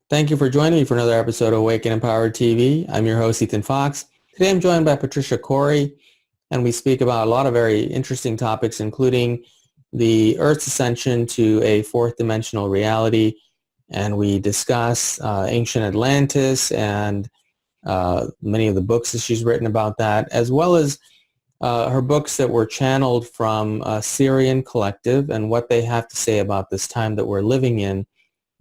Thank you for joining me for another episode of Awaken Empowered TV. I'm your host, Ethan Fox. Today I'm joined by Patricia Cori, and we speak about a lot of very interesting topics, including the Earth's ascension to a fourth dimensional reality, and we discuss ancient Atlantis and many of the books that she's written about that, as well as her books that were channeled from Syrian Collective and what they have to say about this time that we're living in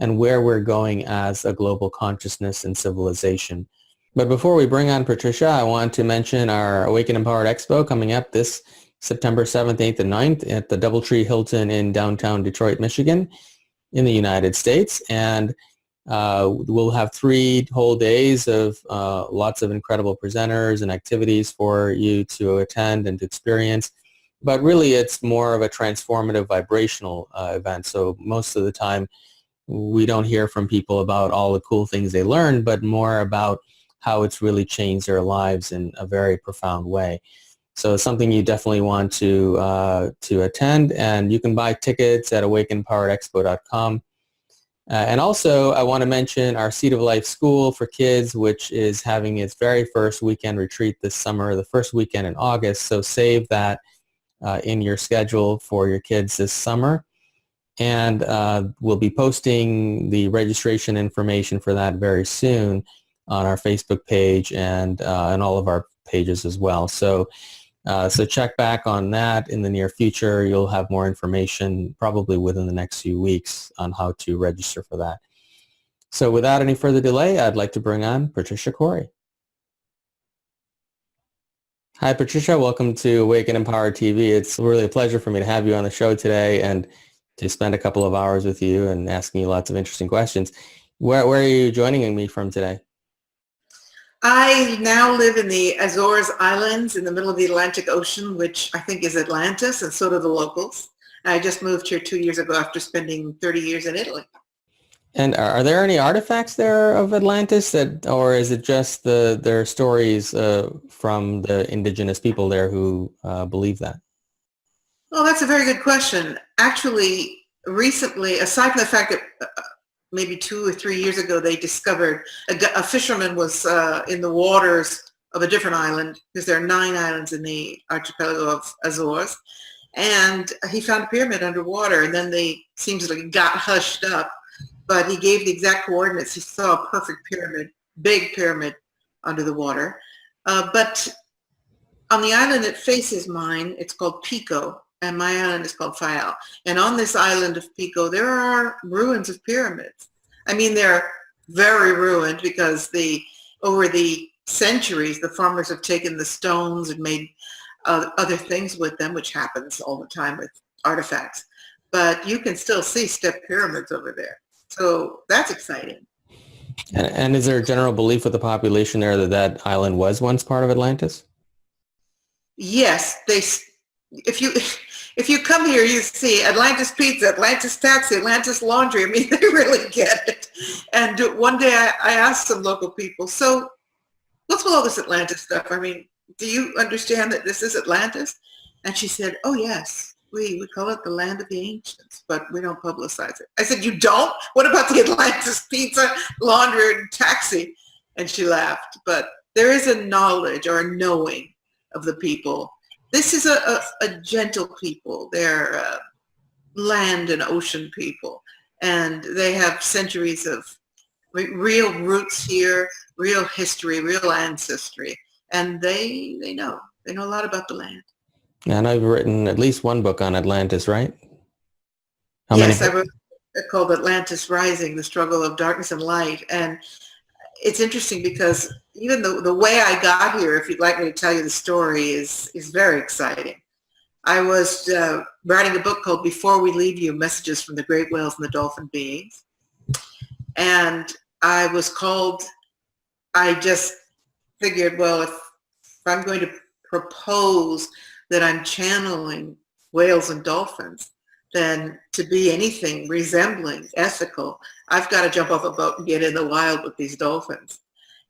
and where we're going as a global consciousness and civilization. But before we bring on Patricia, I want to mention our Awaken Empowered Expo coming up this September 7th, 8th, and 9th at the Doubletree Hilton in downtown Detroit, Michigan in the United States. And we'll have 3 whole days of lots of incredible presenters and activities for you to attend and to experience. But really, it's more of a transformative vibrational event. So most of the time, we don't hear from people about all the cool things they learned, but more about how it's really changed their lives in a very profound way. So it's something you definitely want to attend, and you can buy tickets at awakenpoweredexpo.com. And also, I want to mention our Seed of Life School for Kids, which is having its very first weekend retreat this summer, the first weekend in August. So save that in your schedule for your kids this summer. And we'll be posting the registration information for that very soon on our Facebook page and all of our pages as well. So check back on that in the near future. You'll have more information probably within the next few weeks on how to register for that. So without any further delay, I'd like to bring on Patricia Cori. Hi, Patricia. Welcome to Awaken Empowered TV. It's really a pleasure for me to have you on the show today and to spend a couple of hours with you and asking you lots of interesting questions. Where are you joining me from today? I now live in the Azores Islands in the middle of the Atlantic Ocean, which I think is Atlantis, and so do the locals. I just moved here 2 years ago after spending 30 years in Italy. And are there any artifacts there of Atlantis, or is it just their stories from the indigenous people there who believe that? Well, that's a very good question. Actually, recently, aside from the fact that maybe 2 or 3 years ago, they discovered a fisherman was in the waters of a different island, because there are 9 islands in the archipelago of Azores, and he found a pyramid underwater, and then they seems like it got hushed up, but he gave the exact coordinates. He saw a perfect pyramid, big pyramid under the water. But on the island that faces mine, it's called Pico, and my island is called Fayal. And on this island of Pico, there are ruins of pyramids. I mean, they're very ruined because over the centuries, the farmers have taken the stones and made other things with them, which happens all the time with artifacts. But you can still see step pyramids over there. So that's exciting. And is there a general belief with the population there that that island was once part of Atlantis? Yes, if you come here, you see Atlantis Pizza, Atlantis Taxi, Atlantis Laundry. I mean, they really get it. And one day I asked some local people, so what's with all this Atlantis stuff? I mean, do you understand that this is Atlantis? And she said, oh, yes, we call it the land of the ancients, but we don't publicize it. I said, you don't? What about the Atlantis Pizza, Laundry, and Taxi? And she laughed. But there is a knowledge or a knowing of the people. This is a gentle people. They're land and ocean people. And they have centuries of real roots here, real history, real ancestry. And they know. They know a lot about the land. And I've written at least one book on Atlantis, right? Yes, I wrote it called Atlantis Rising, The Struggle of Darkness and Light. And it's interesting because even the way I got here, if you'd like me to tell you the story, is very exciting. I was writing a book called Before We Leave You, Messages from the Great Whales and the Dolphin Beings. And I was called, I just figured, well, if I'm going to propose that I'm channeling whales and dolphins, then to be anything resembling ethical, I've got to jump off a boat and get in the wild with these dolphins.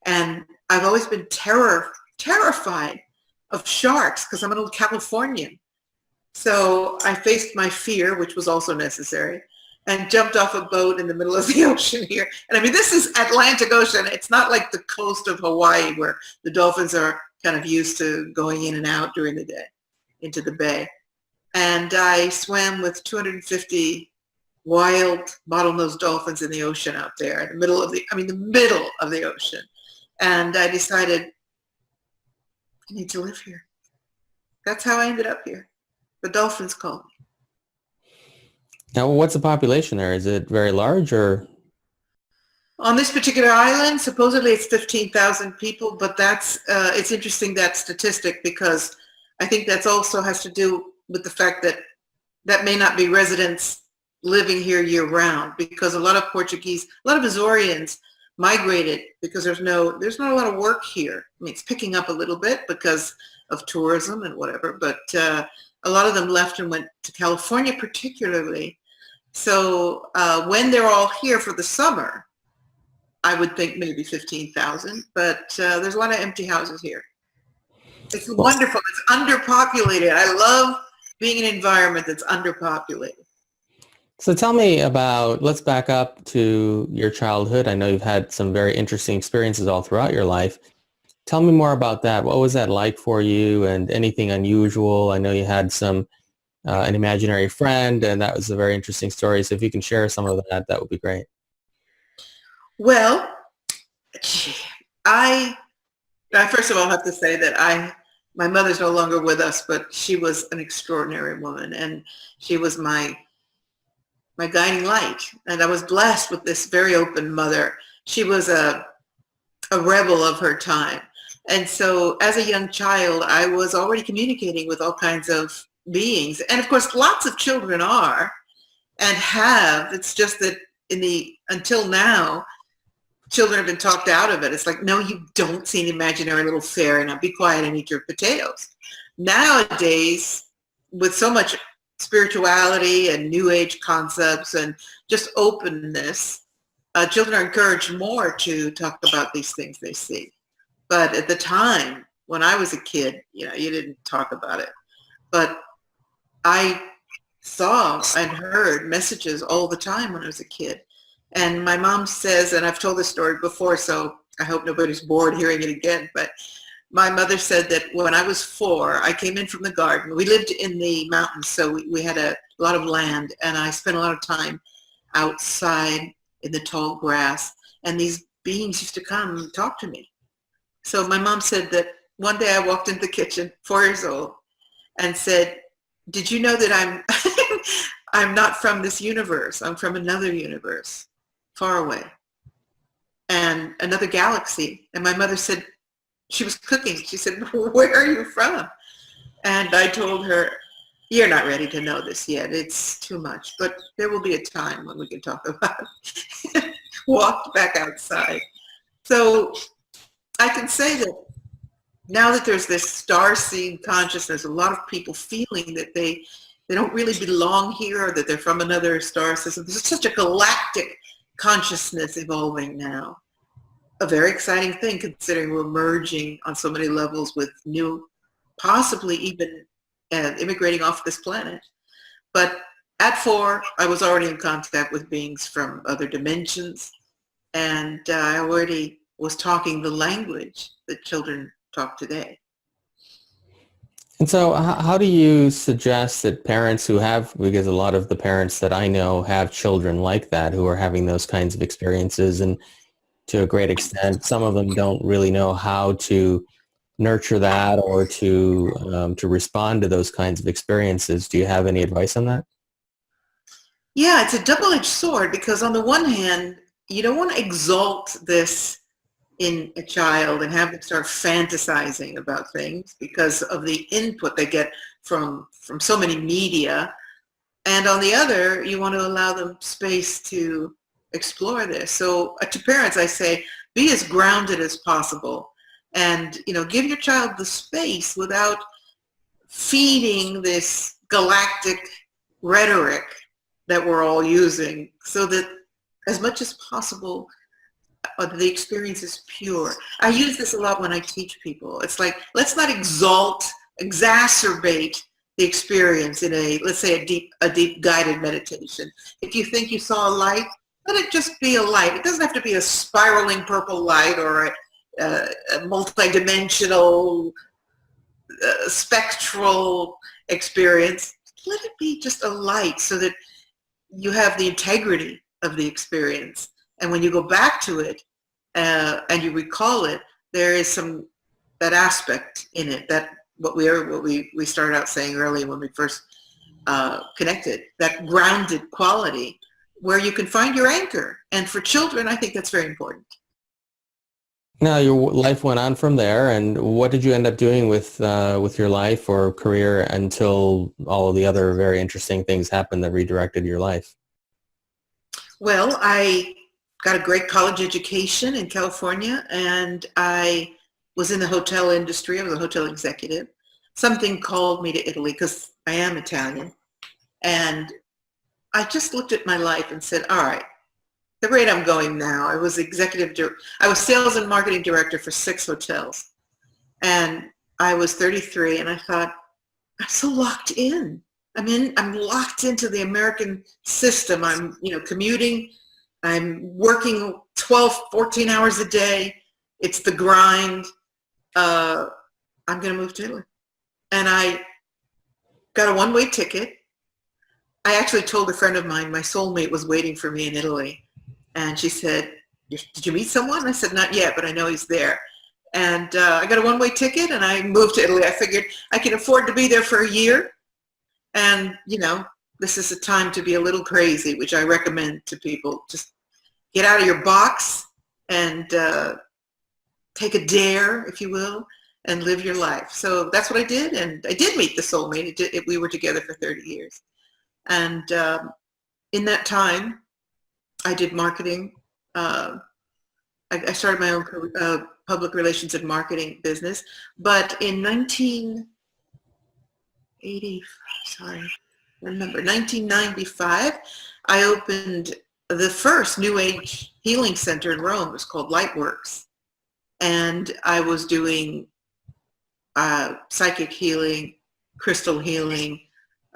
And I've always been terrified of sharks because I'm an old Californian. So I faced my fear, which was also necessary. and jumped off a boat in the middle of the ocean here. And I mean, this is Atlantic Ocean. It's not like the coast of Hawaii where the dolphins are kind of used to going in and out during the day into the bay. And I swam with 250 wild bottlenose dolphins in the ocean out there in the middle of the ocean. And I decided I need to live here. That's how I ended up here. The dolphins called me. Now, what's the population there? Is it very large or? On this particular island, supposedly it's 15,000 people, but it's interesting, that statistic, because I think that's also has to do with the fact that that may not be residents living here year round, because a lot of Portuguese, a lot of Azorians migrated because there's not a lot of work here. I mean, it's picking up a little bit because of tourism and whatever, but a lot of them left and went to California particularly. So when they're all here for the summer, I would think maybe 15,000, but there's a lot of empty houses here. It's wonderful. It's underpopulated. I love being in an environment that's underpopulated. So tell me about, let's back up to your childhood. I know you've had some very interesting experiences all throughout your life. Tell me more about that. What was that like for you, and anything unusual? I know you had an imaginary friend, and that was a very interesting story. So if you can share some of that, that would be great. Well, I first of all have to say that my mother's no longer with us, but she was an extraordinary woman, and she was my guiding light. And I was blessed with this very open mother. She was a rebel of her time. And so as a young child, I was already communicating with all kinds of beings. And of course, lots of children are and have. It's just that until now, children have been talked out of it. It's like, no, you don't see an imaginary little fairy. Now be quiet and eat your potatoes. Nowadays, with so much spirituality and new age concepts and just openness, children are encouraged more to talk about these things they see. But at the time when I was a kid, you didn't talk about it. But I saw and heard messages all the time when I was a kid. And my mom says, and I've told this story before, so I hope nobody's bored hearing it again, but my mother said that when I was 4, I came in from the garden. We lived in the mountains, so we had a lot of land, and I spent a lot of time outside in the tall grass, and these beings used to come and talk to me. So my mom said that one day I walked into the kitchen, 4 years old, and said, did you know that I'm not from this universe. I'm from another universe, far away, and another galaxy. And my mother said, she was cooking. She said, where are you from? And I told her, you're not ready to know this yet. It's too much, but there will be a time when we can talk about it. Walked back outside. So I can say that now that there's this star-seed consciousness, a lot of people feeling that they don't really belong here, or that they're from another star system. There's such a galactic consciousness evolving now. A very exciting thing, considering we're merging on so many levels with new, possibly even immigrating off this planet. But at 4, I was already in contact with beings from other dimensions, and I already was talking the language that children talk today. And so how do you suggest that parents who have, because a lot of the parents that I know have children like that, who are having those kinds of experiences, and to a great extent, some of them don't really know how to nurture that or to respond to those kinds of experiences. Do you have any advice on that? Yeah, it's a double-edged sword, because on the one hand, you don't want to exalt this in a child and have them start fantasizing about things because of the input they get from so many media. And on the other, you want to allow them space to explore this. So to parents, I say, be as grounded as possible, and give your child the space without feeding this galactic rhetoric that we're all using, so that as much as possible the experience is pure. I use this a lot when I teach people. It's like, let's not exacerbate the experience in let's say a deep guided meditation. If you think you saw a light, let it just be a light. It doesn't have to be a spiraling purple light or a multidimensional spectral experience. Let it be just a light so that you have the integrity of the experience. And when you go back to it and you recall it, there is that aspect in it, that what we started out saying earlier when we first connected, that grounded quality where you can find your anchor. And for children, I think that's very important. Now, your life went on from there, and what did you end up doing with your life or career until all of the other very interesting things happened that redirected your life? Well, I got a great college education in California, and I was in the hotel industry. I was a hotel executive. Something called me to Italy because I am Italian. And I just looked at my life and said, all right, the rate I'm going now, I was sales and marketing director for 6 hotels. And I was 33, and I thought, I'm so locked in. I'm locked into the American system. I'm, commuting. I'm working 12, 14 hours a day. It's the grind. I'm going to move to Italy. And I got a one-way ticket. I actually told a friend of mine, my soulmate was waiting for me in Italy. And she said, did you meet someone? I said, not yet, but I know he's there. And I got a one-way ticket, and I moved to Italy. I figured I can afford to be there for a year. And, this is a time to be a little crazy, which I recommend to people. Just get out of your box and take a dare, if you will, and live your life. So that's what I did. And I did meet the soulmate. We were together for 30 years. And in that time, I did marketing. I started my own public relations and marketing business. But in 1995, I opened the first New Age healing center in Rome. It was called Lightworks. And I was doing psychic healing, crystal healing,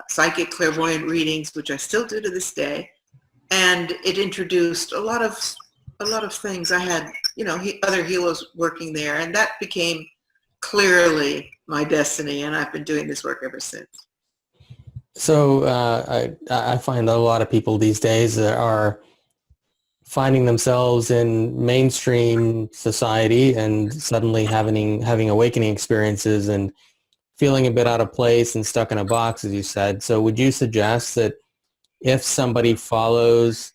psychic clairvoyant readings, which I still do to this day. And it introduced a lot of things. I had, other healers working there, and that became clearly my destiny. And I've been doing this work ever since. So I find that a lot of people these days are finding themselves in mainstream society and suddenly having awakening experiences and feeling a bit out of place and stuck in a box, as you said. So would you suggest that if somebody follows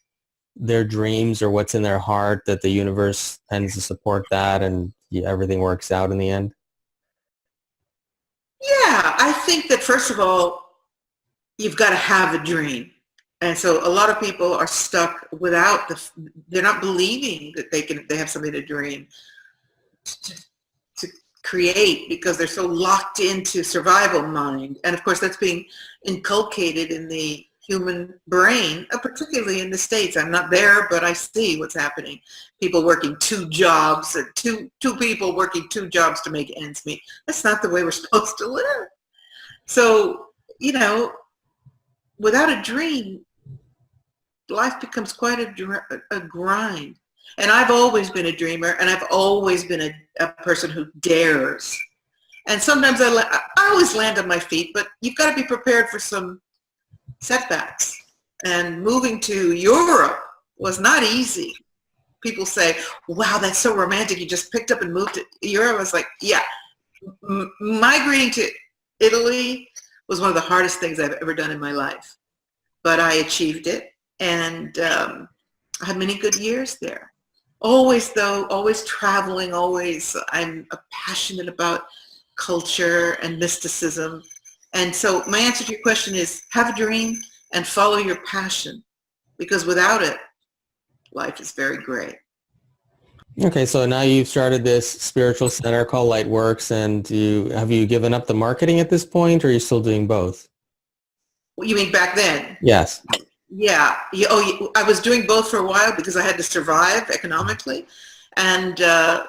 their dreams or what's in their heart, that the universe tends to support that and everything works out in the end? Yeah, I think that first of all, you've got to have a dream. And so a lot of people are stuck without they're not believing that they have something to dream, to create, because they're so locked into survival mind. And of course, that's being inculcated in the human brain, particularly in the States. I'm not there, but I see what's happening. People working 2 jobs, or two people working 2 jobs to make ends meet. That's not the way we're supposed to live. So, without a dream, life becomes quite a grind. And I've always been a dreamer, and I've always been a person who dares. And sometimes I always land on my feet, but you've got to be prepared for some setbacks. And moving to Europe was not easy. People say, wow, that's so romantic. You just picked up and moved to Europe. I was like, yeah. Migrating to Italy was one of the hardest things I've ever done in my life. But I achieved it, and I had many good years there. Always traveling, I'm passionate about culture and mysticism. And so my answer to your question is have a dream and follow your passion, because without it, life is very gray. Okay, so now you've started this spiritual center called Lightworks, and have you given up the marketing at this point, or are you still doing both? You mean back then? Yes. Yeah. I was doing both for a while because I had to survive economically. And the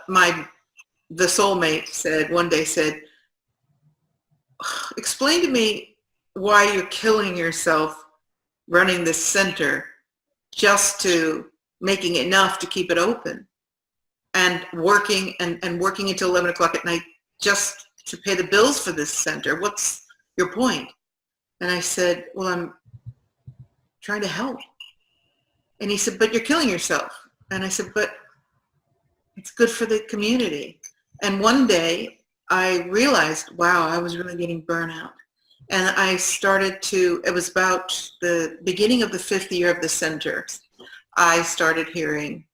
soulmate one day said, explain to me why you're killing yourself running this center just to making enough to keep it open and working and working until 11 o'clock at night just to pay the bills for this center. What's your point? And I said, well, I'm trying to help. And he said, but you're killing yourself. And I said, but it's good for the community. And one day I realized, wow, I was really getting burnout. And I started to, it was about the beginning of the 5th year of the center, I started getting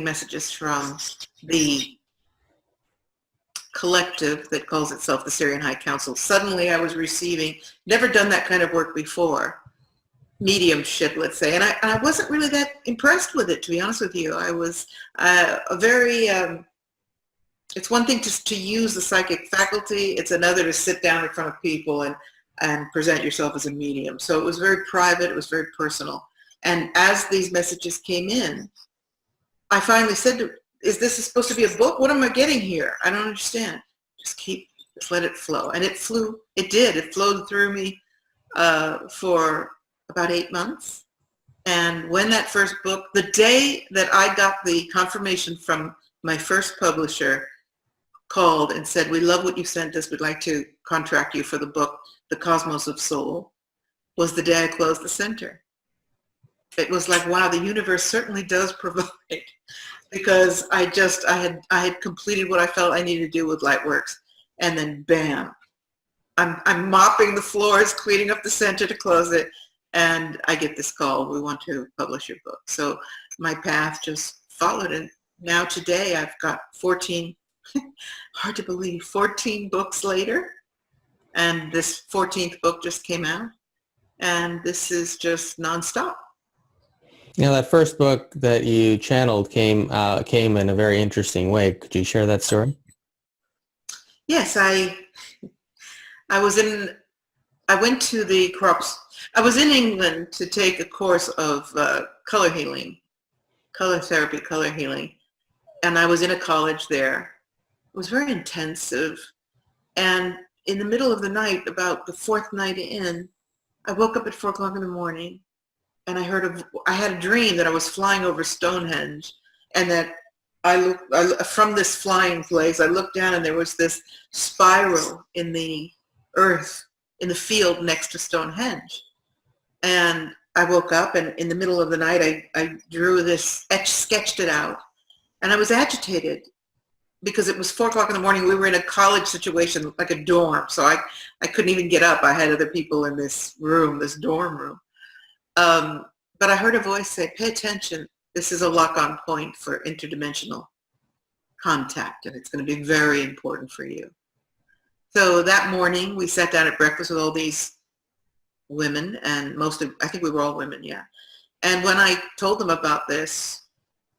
messages from the collective that calls itself the Syrian High Council. Suddenly I was receiving, never done that kind of work before, mediumship, let's say. And I wasn't really that impressed with it, to be honest with you. I was it's one thing to use the psychic faculty. It's another to sit down in front of people and present yourself as a medium. So it was very private. It was very personal. And as these messages came in, I finally said, is this supposed to be a book? What am I getting here? I don't understand. Just let it flow. And it flew. It did. It flowed through me for about 8 months. And when that first book, the day that I got the confirmation from my first publisher, called and said, we love what you sent us. We'd like to contract you for the book, The Cosmos of Soul, was the day I closed the center. It was like, wow, the universe certainly does provide, because I had completed what I felt I needed to do with Lightworks. And then bam, I'm mopping the floors, cleaning up the center to close it. And I get this call, we want to publish your book. So my path just followed. And now today I've got 14, hard to believe, 14 books later. And this 14th book just came out. And this is just nonstop. Now, that first book that you channeled came in a very interesting way. Could you share that story? Yes, I was in England to take a course of color healing, color therapy, color healing. And I was in a college there. It was very intensive. And in the middle of the night, about the 4th night in, I woke up at 4 o'clock in the morning, and I had a dream that I was flying over Stonehenge, and that from this flying place, I looked down and there was this spiral in the earth, in the field next to Stonehenge. And I woke up, and in the middle of the night, I drew this, sketched it out, and I was agitated because it was 4 o'clock in the morning. We were in a college situation, like a dorm, so I couldn't even get up. I had other people in this room, this dorm room. But I heard a voice say, pay attention. This is a lock-on point for interdimensional contact, and it's going to be very important for you. So that morning, we sat down at breakfast with all these women, and I think we were all women, yeah. And when I told them about this,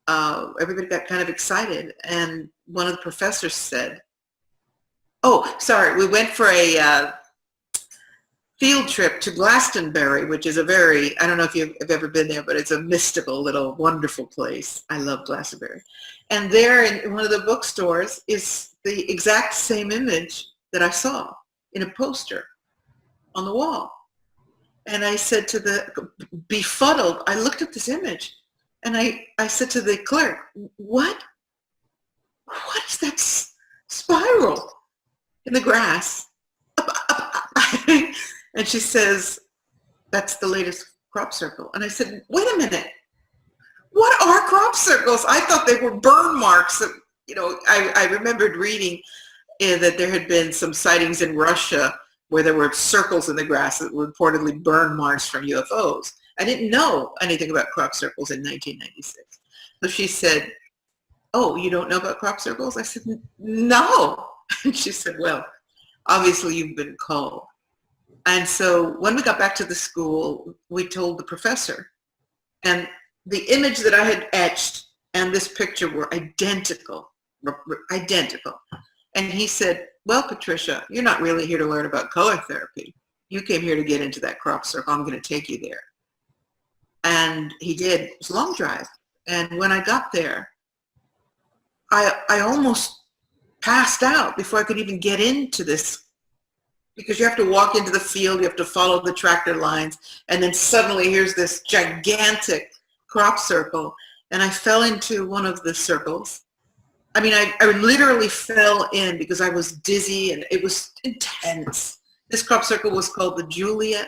everybody got kind of excited. And one of the professors said, we went for a field trip to Glastonbury, which is I don't know if you've ever been there, but it's a mystical little wonderful place. I love Glastonbury. And there in one of the bookstores is the exact same image that I saw in a poster on the wall. And I said to befuddled, I looked at this image, and I said to the clerk, what is that spiral in the grass? And she says, that's the latest crop circle. And I said, wait a minute, what are crop circles? I thought they were burn marks. I remembered reading that there had been some sightings in Russia where there were circles in the grass that were reportedly burn marks from UFOs. I didn't know anything about crop circles in 1996. So she said, oh, you don't know about crop circles? I said, no. And she said, well, obviously you've been called. And so when we got back to the school, we told the professor. And the image that I had etched and this picture were identical. And he said, well, Patricia, you're not really here to learn about color therapy. You came here to get into that crop circle. I'm going to take you there. And he did. It was a long drive. And when I got there, I almost passed out before I could even get into this because you have to walk into the field, you have to follow the tractor lines, and then suddenly here's this gigantic crop circle, and I fell into one of the circles. I mean, I literally fell in because I was dizzy and it was intense. This crop circle was called the Julia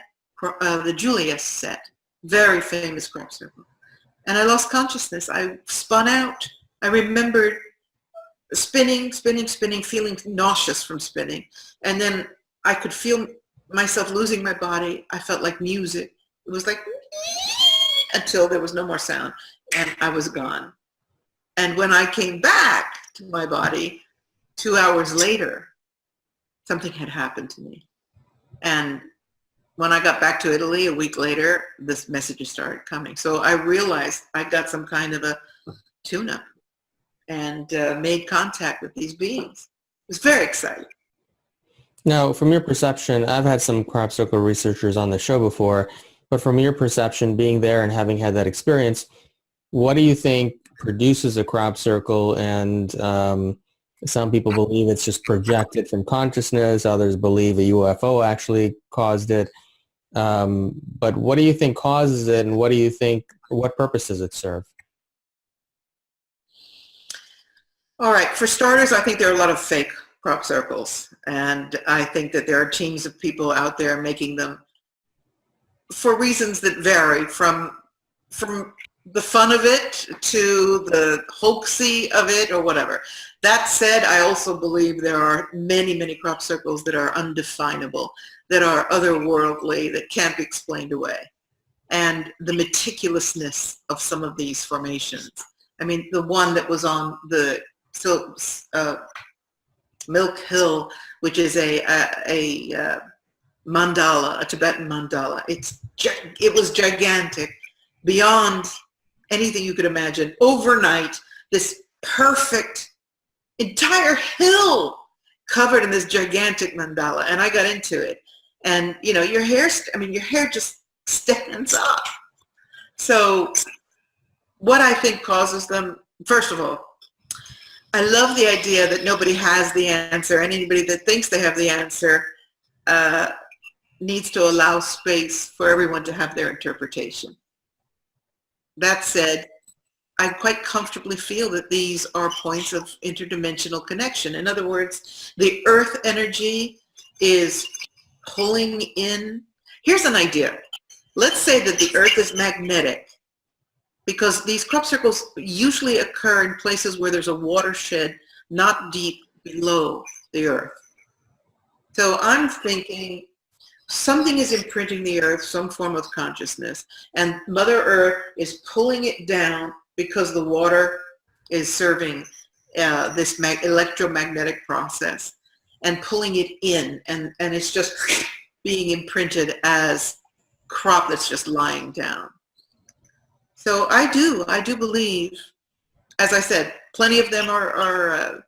set, very famous crop circle. And I lost consciousness. I spun out. I remembered spinning, feeling nauseous from spinning. And then I could feel myself losing my body. I felt like music. It was like until there was no more sound and I was gone. And when I came back to my body 2 hours later, something had happened to me. And when I got back to Italy a week later, this messages started coming. So I realized I got some kind of a tune-up and made contact with these beings. It was very exciting. Now, from your perception, I've had some crop circle researchers on the show before, but from your perception, being there and having had that experience, what do you think produces a crop circle? And some people believe it's just projected from consciousness. Others believe a UFO actually caused it. But what do you think causes it, and what do you think, what purpose does it serve? All right, for starters, I think there are a lot of fake crop circles, and I think that there are teams of people out there making them for reasons that vary from the fun of it to the hoaxy of it or whatever. That said, I also believe there are many, many crop circles that are undefinable, that are otherworldly, that can't be explained away. And the meticulousness of some of these formations. I mean, the one that was on the Milk Hill, which is a mandala, a Tibetan mandala. It was gigantic, beyond anything you could imagine. Overnight, this perfect entire hill covered in this gigantic mandala, and I got into it. And you know, your hair just stands up. So what I think causes them, first of all, I love the idea that nobody has the answer, and anybody that thinks they have the answer needs to allow space for everyone to have their interpretation. That said, I quite comfortably feel that these are points of interdimensional connection. In other words, the earth energy is pulling in. Here's an idea. Let's say that the earth is magnetic, because these crop circles usually occur in places where there's a watershed not deep below the earth. So I'm thinking something is imprinting the earth, some form of consciousness, and Mother Earth is pulling it down because the water is serving this electromagnetic process and pulling it in, and it's just being imprinted as crop that's just lying down. So I do believe, as I said, plenty of them are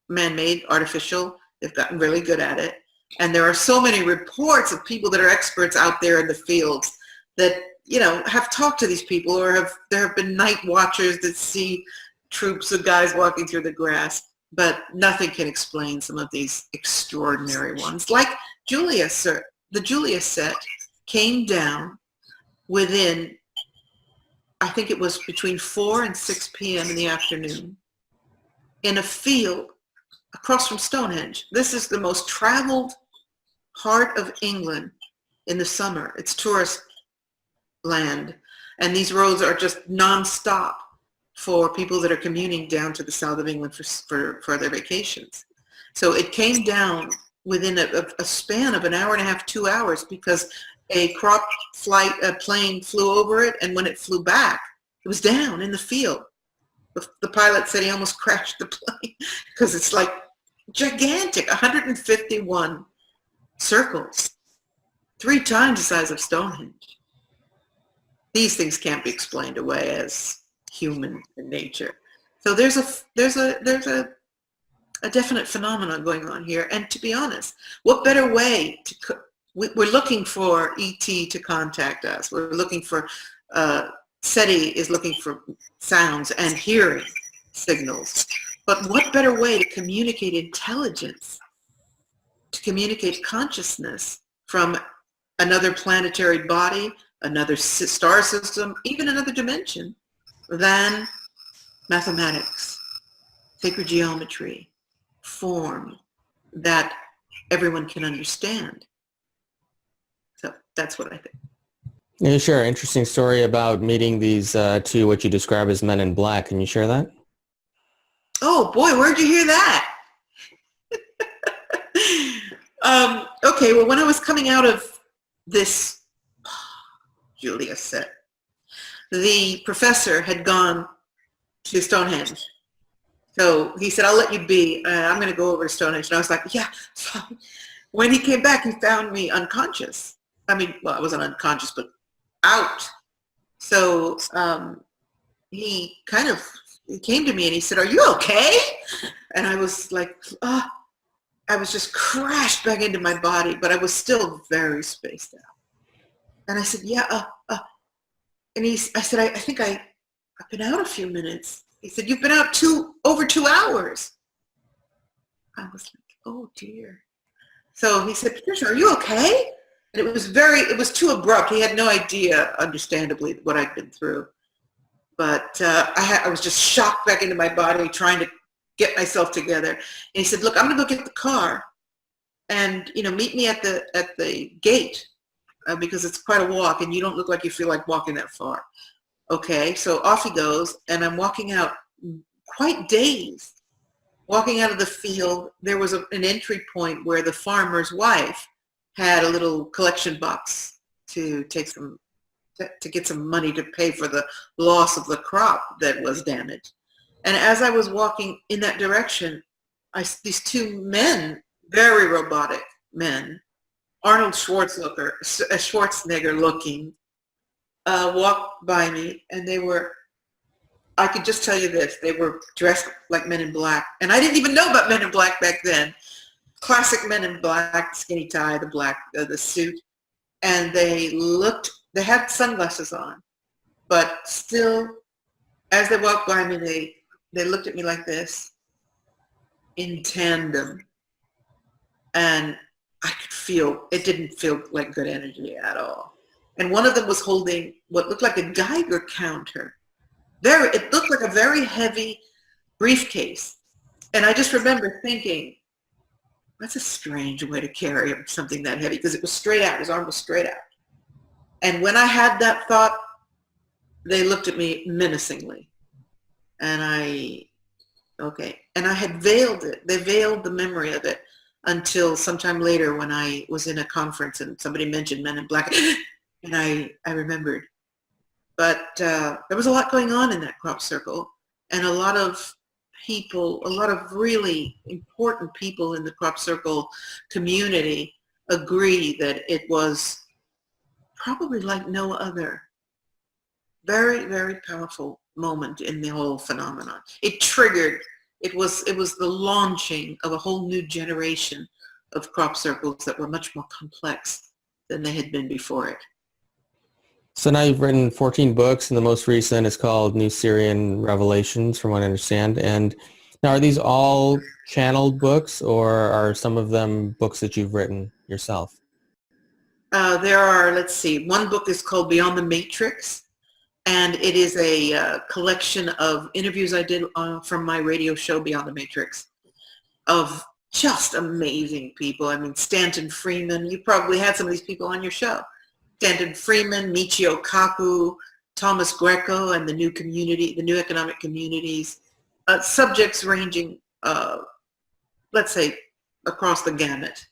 man-made, artificial. They've gotten really good at it. And there are so many reports of people that are experts out there in the fields that, you know, have talked to these people, or there have been night watchers that see troops of guys walking through the grass, but nothing can explain some of these extraordinary ones. Like Julia, the Julia set came down within, I think it was between 4 and 6 p.m. in the afternoon, in a field across from Stonehenge. This is the most traveled part of England in the summer. It's tourist land, and these roads are just non-stop for people that are commuting down to the south of England for their vacations. So it came down within a span of an hour and a half, 2 hours, because a plane flew over it, and when it flew back, it was down in the field. The pilot said he almost crashed the plane because it's like gigantic, 151 circles, 3 times the size of Stonehenge. These things can't be explained away as human in nature. So there's a definite phenomenon going on here. And to be honest, what better way we're looking for ET to contact us. We're looking for, SETI is looking for sounds and hearing signals. But what better way to communicate intelligence to communicate consciousness from another planetary body, another star system, even another dimension, than mathematics, sacred geometry, form that everyone can understand. So that's what I think. Yeah, sure. Interesting story about meeting these two, what you describe as men in black. Can you share that? Oh boy, where'd you hear that? Okay, well, when I was coming out of this, Julia said, the professor had gone to Stonehenge. So he said, I'll let you be. I'm going to go over to Stonehenge. And I was like, yeah, fine. When he came back, he found me unconscious. I mean, well, I wasn't unconscious, but out. So he came to me and he said, are you okay? And I was like, I was just crashed back into my body, but I was still very spaced out. And I said, yeah, and I said, I think I've been out a few minutes. He said, you've been out over 2 hours. I was like, oh dear. So he said, Patricia, are you okay? And it was too abrupt. He had no idea, understandably, what I'd been through. But I was just shocked back into my body, trying to get myself together. And he said, look, I'm going to go get the car and, meet me at the gate because it's quite a walk and you don't look like you feel like walking that far. Okay, so off he goes, and I'm walking out quite dazed. Walking out of the field, there was an entry point where the farmer's wife had a little collection box to get some money to pay for the loss of the crop that was damaged. And as I was walking in that direction, these two men, very robotic men, Arnold Schwarzenegger looking, walked by me, and I could just tell you this, they were dressed like Men in Black. And I didn't even know about Men in Black back then. Classic Men in Black, skinny tie, the suit. And they had sunglasses on, but still, as they walked by me, they looked at me like this, in tandem. And I could feel, it didn't feel like good energy at all. And one of them was holding what looked like a Geiger counter. It looked like a very heavy briefcase. And I just remember thinking, that's a strange way to carry something that heavy, because it was straight out. His arm was straight out. And when I had that thought, they looked at me menacingly. And I had veiled it. They veiled the memory of it until sometime later when I was in a conference and somebody mentioned Men in Black. And I remembered. But there was a lot going on in that crop circle, and a lot of really important people in the crop circle community agree that it was probably like no other. Very, very powerful moment in the whole phenomenon. It was the launching of a whole new generation of crop circles that were much more complex than they had been before it. So now you've written 14 books, and the most recent is called New Syrian Revelations, from what I understand. And now, are these all channeled books, or are some of them books that you've written yourself? There are, let's see, one book is called Beyond the Matrix, and it is a collection of interviews I did from my radio show Beyond the Matrix of just amazing people. I mean, Stanton Freeman, you probably had some of these people on your show. Stanton Freeman, Michio Kaku, Thomas Greco, and the new economic communities, subjects ranging, let's say, across the gamut.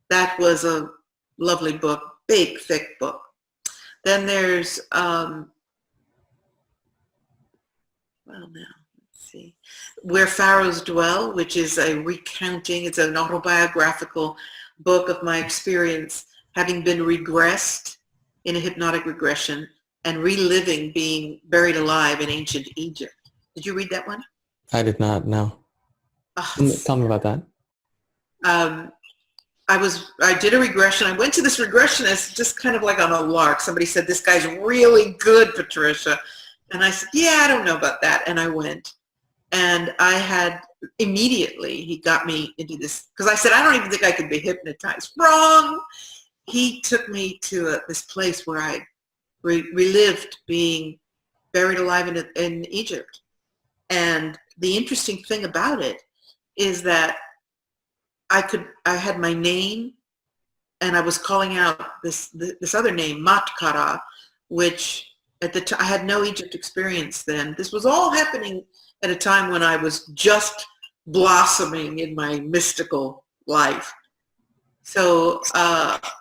That was a lovely book, big, thick book. Then there's, Where Pharaohs Dwell, which is it's an autobiographical book of my experience having been regressed in a hypnotic regression and reliving being buried alive in ancient Egypt. Did you read that one? I did not, no. Tell me about that. I did a regression. I went to this regressionist just kind of like on a lark. Somebody said, this guy's really good, Patricia. And I said, yeah, I don't know about that. And I went. And I had immediately, he got me into this, because I said, I don't even think I could be hypnotized. Wrong. He took me to this place where I relived being buried alive in Egypt. And the interesting thing about it is that I had my name, and I was calling out this other name, Matkara, which at the time I had no Egypt experience then. This was all happening at a time when I was just blossoming in my mystical life. So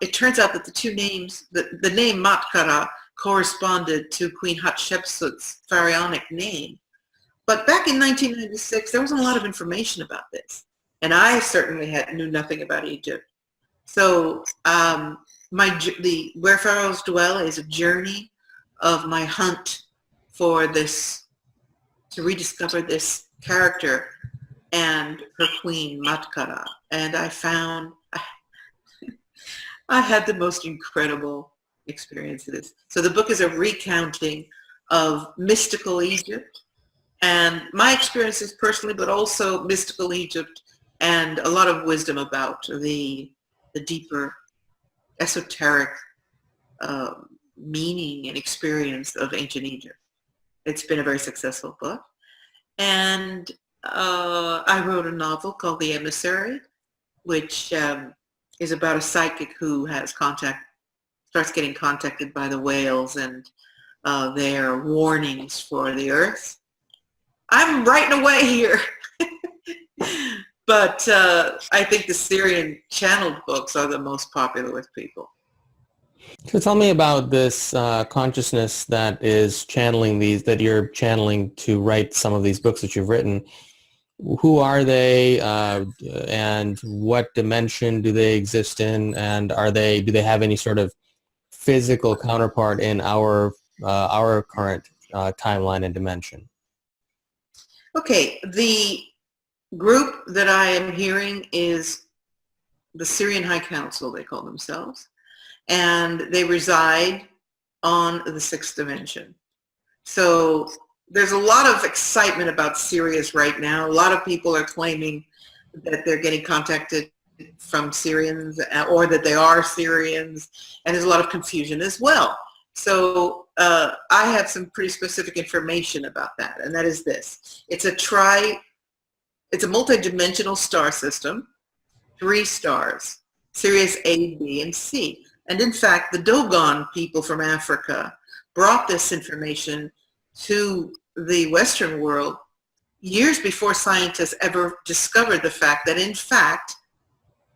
it turns out that the two names, the name Matkara corresponded to Queen Hatshepsut's pharaonic name. But back in 1996, there wasn't a lot of information about this. And I certainly knew nothing about Egypt. So Where Pharaohs Dwell is a journey of my hunt for this, to rediscover this character and her queen, Matkara. And I found, I had the most incredible experiences. So the book is a recounting of mystical Egypt and my experiences personally, but also mystical Egypt, and a lot of wisdom about the deeper esoteric meaning and experience of ancient Egypt. It's been a very successful book. And I wrote a novel called The Emissary, which is about a psychic who starts getting contacted by the whales and their warnings for the earth. I'm writing away here. But I think the Syrian channeled books are the most popular with people. So tell me about this consciousness that is channeling these, that you're channeling to write some of these books that you've written. Who are they, and what dimension do they exist in, and do they have any sort of physical counterpart in our current timeline and dimension? Okay, the group that I am hearing is the Syrian High Council, they call themselves, and they reside on the sixth dimension. So there's a lot of excitement about Sirius right now. A lot of people are claiming that they're getting contacted from Syrians, or that they are Syrians, and there's a lot of confusion as well. So I have some pretty specific information about that, and that is this. It's a multi-dimensional star system, 3 stars, Sirius A, B, and C. And in fact, the Dogon people from Africa brought this information to the Western world years before scientists ever discovered the fact that, in fact,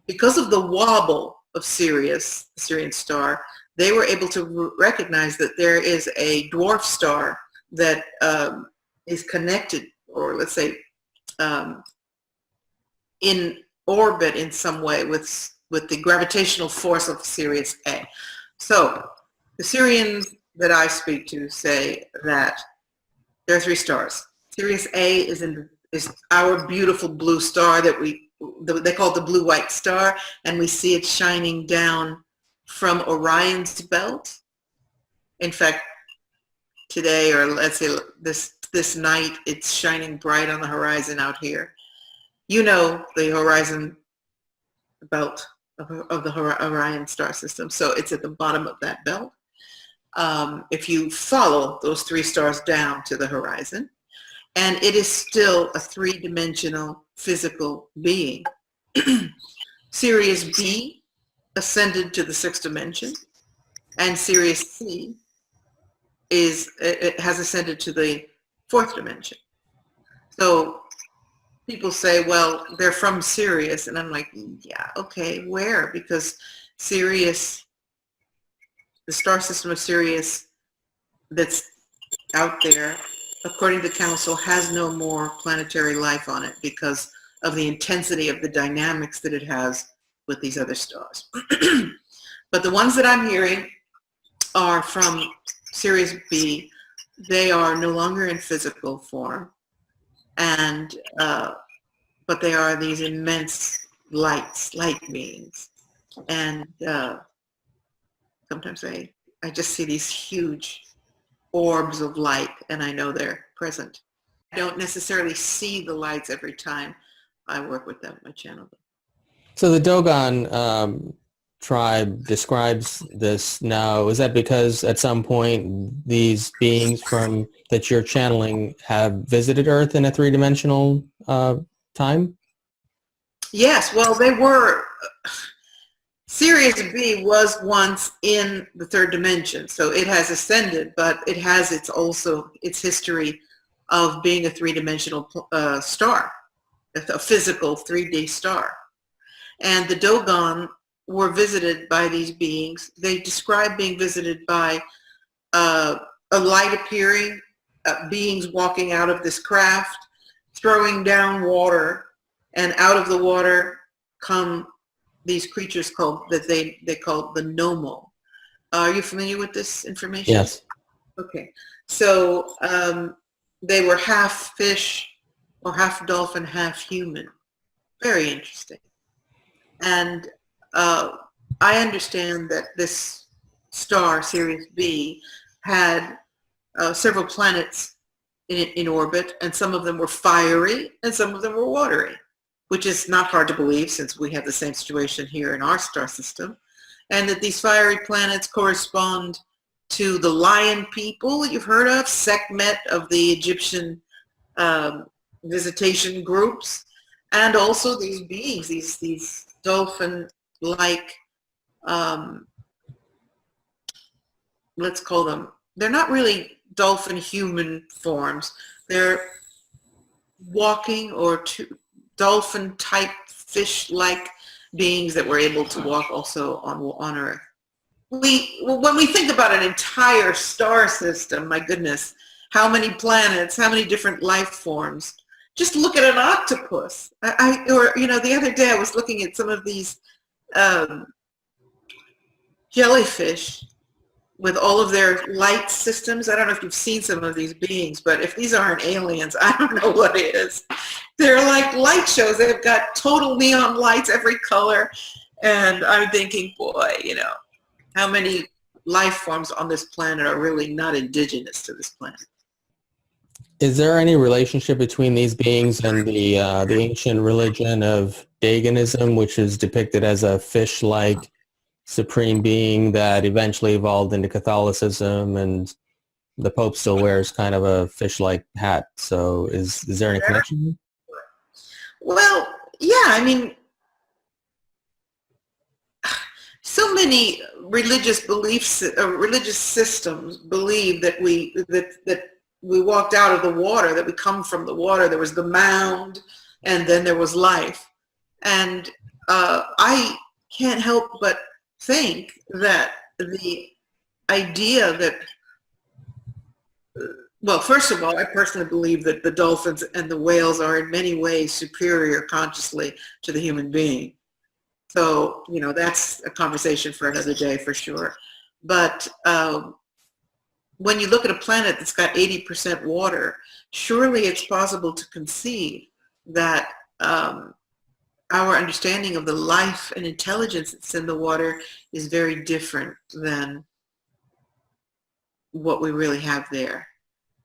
because of the wobble of Sirius, the Syrian star, they were able to recognize that there is a dwarf star that is connected, or let's say in orbit in some way with the gravitational force of Sirius A. So the Syrians that I speak to say that there are 3 stars. Sirius A is our beautiful blue star that they call it the blue-white star, and we see it shining down from Orion's belt. In fact, today, or let's say this night, it's shining bright on the horizon out here. You know the horizon belt of the Orion star system, so it's at the bottom of that belt. If you follow those 3 stars down to the horizon, and it is still a 3-dimensional physical being. Sirius B ascended to the 6th dimension, and Sirius C has ascended to the 4th dimension. So people say, well, they're from Sirius, and I'm like, yeah, okay, where? Because Sirius, the star system of Sirius that's out there, according to the council, has no more planetary life on it because of the intensity of the dynamics that it has with these other stars. But the ones that I'm hearing are from Sirius B. They are no longer in physical form, and but they are these immense light beings. And sometimes I just see these huge orbs of light, and I know they're present. don't necessarily see the lights every time I work with them, I channel them. So the Dogon tribe describes this now. Is that because at some point these beings from that you're channeling have visited Earth in a three-dimensional time? Yes, well, they were. Sirius B was once in the third dimension, so it has ascended, but it has its history of being a three-dimensional star, a physical 3D star. And the Dogon were visited by these beings. They describe being visited by a light appearing, beings walking out of this craft, throwing down water, and out of the water come these creatures they call the Nomo. Are you familiar with this information? Yes. Okay. So they were half fish or half dolphin, half human. Very interesting. And I understand that this star, Sirius B, had several planets in orbit, and some of them were fiery and some of them were watery, which is not hard to believe since we have the same situation here in our star system, and that these fiery planets correspond to the lion people you've heard of, Sekhmet of the Egyptian visitation groups, and also these beings, these dolphin-like, let's call them, they're not really dolphin human forms. They're walking or dolphin type fish-like beings that were able to walk also on Earth. When we think about an entire star system, my goodness, how many planets, how many different life forms. Just look at an octopus. The other day I was looking at some of these jellyfish with all of their light systems. I don't know if you've seen some of these beings, but if these aren't aliens, I don't know what is. They're like light shows. They've got total neon lights, every color. And I'm thinking, boy, how many life forms on this planet are really not indigenous to this planet? Is there any relationship between these beings and the ancient religion of Dagonism, which is depicted as a fish-like supreme being that eventually evolved into Catholicism, and the Pope still wears kind of a fish-like hat? So is there any connection? Well, yeah, so many religious beliefs, religious systems believe that we walked out of the water, that we come from the water. There was the mound, and then there was life. And I can't help but think that the idea that, well, first of all, I personally believe that the dolphins and the whales are in many ways superior consciously to the human being. So, that's a conversation for another day for sure. But when you look at a planet that's got 80% water, surely it's possible to conceive that our understanding of the life and intelligence that's in the water is very different than what we really have there.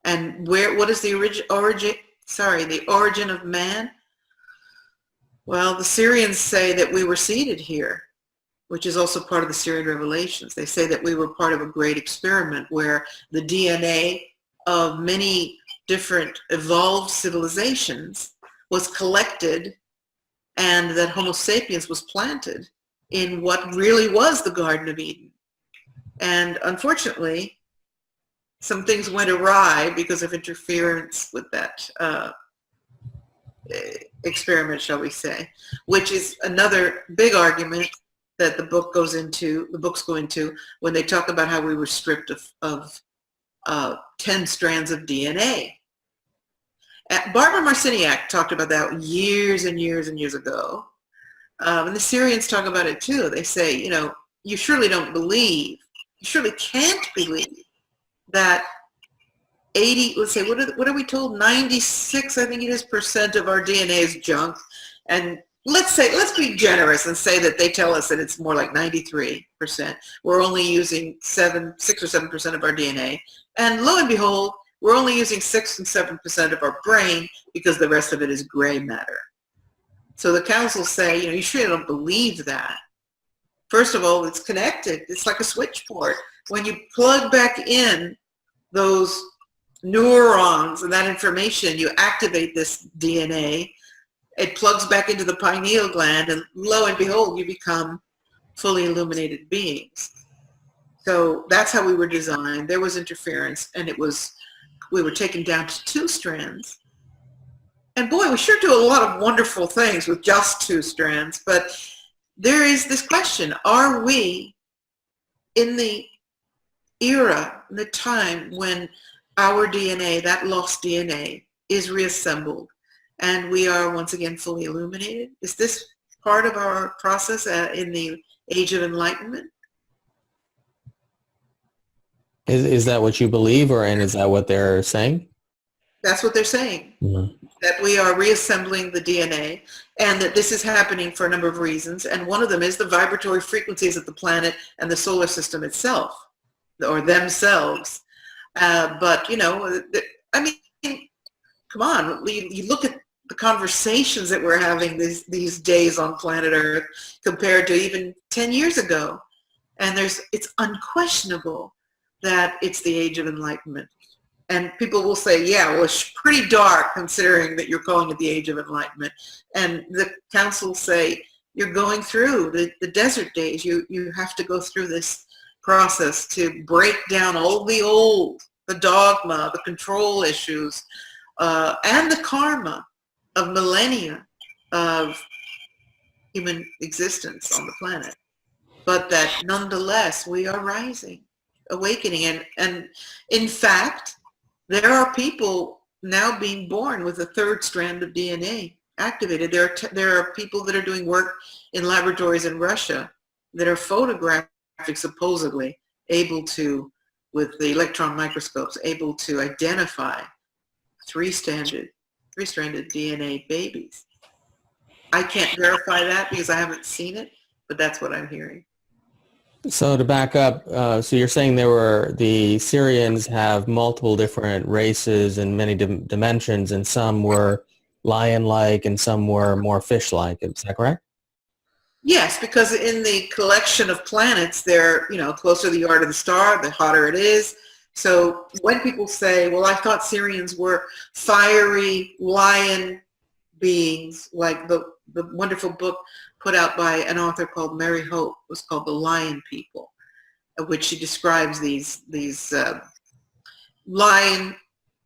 And what is the origin of man? Well, the Syrians say that we were seeded here, which is also part of the Syrian revelations. They say that we were part of a great experiment where the DNA of many different evolved civilizations was collected, and that Homo sapiens was planted in what really was the Garden of Eden. And unfortunately, some things went awry because of interference with that experiment, shall we say, which is another big argument that the books go into when they talk about how we were stripped of 10 strands of DNA. Barbara Marciniak talked about that years and years and years ago. And the Syrians talk about it too. They say, you surely you surely can't believe that 80, let's say, what are we told? 96, I think it is, % of our DNA is junk. And let's be generous and say that they tell us that it's more like 93%. We're only using 6 or 7% of our DNA. And lo and behold, we're only using 6 and 7% of our brain because the rest of it is gray matter. So the council say, you sure don't believe that. First of all, it's connected. It's like a switchboard. When you plug back in those neurons and that information, you activate this DNA, it plugs back into the pineal gland, and lo and behold, you become fully illuminated beings. So that's how we were designed. There was interference, and we were taken down to 2 strands. And boy, we sure do a lot of wonderful things with just 2 strands, but there is this question: are we in the era, in the time when our DNA, that lost DNA, is reassembled and we are once again fully illuminated? Is this part of our process in the Age of Enlightenment? Is that what you believe, and is that what they're saying? That's what they're saying. Mm-hmm. That we are reassembling the DNA, and that this is happening for a number of reasons. And one of them is the vibratory frequencies of the planet and the solar system itself, or themselves. But, I mean, come on, you look at the conversations that we're having these days on planet Earth compared to even 10 years ago. And it's unquestionable that it's the Age of Enlightenment. And people will say, yeah, well, it's pretty dark considering that you're calling it the Age of Enlightenment. And the council say, you're going through the desert days. You have to go through this process to break down all the old, the dogma, the control issues, and the karma of millennia of human existence on the planet. But that nonetheless, we are rising, awakening. And in fact, there are people now being born with a 3rd strand of DNA activated. There are people that are doing work in laboratories in Russia that are photographic, supposedly able to, with the electron microscopes, able to identify 3-stranded DNA babies. I can't verify that because I haven't seen it, but that's what I'm hearing. So to back up, so you're saying the Syrians have multiple different races and many dimensions, and some were lion-like and some were more fish-like. Is that correct? Yes, because in the collection of planets, they're, closer you are to the star, the hotter it is. So when people say, well, I thought Syrians were fiery lion beings, like the wonderful book put out by an author called Mary Hope was called The Lion People, of which she describes these lion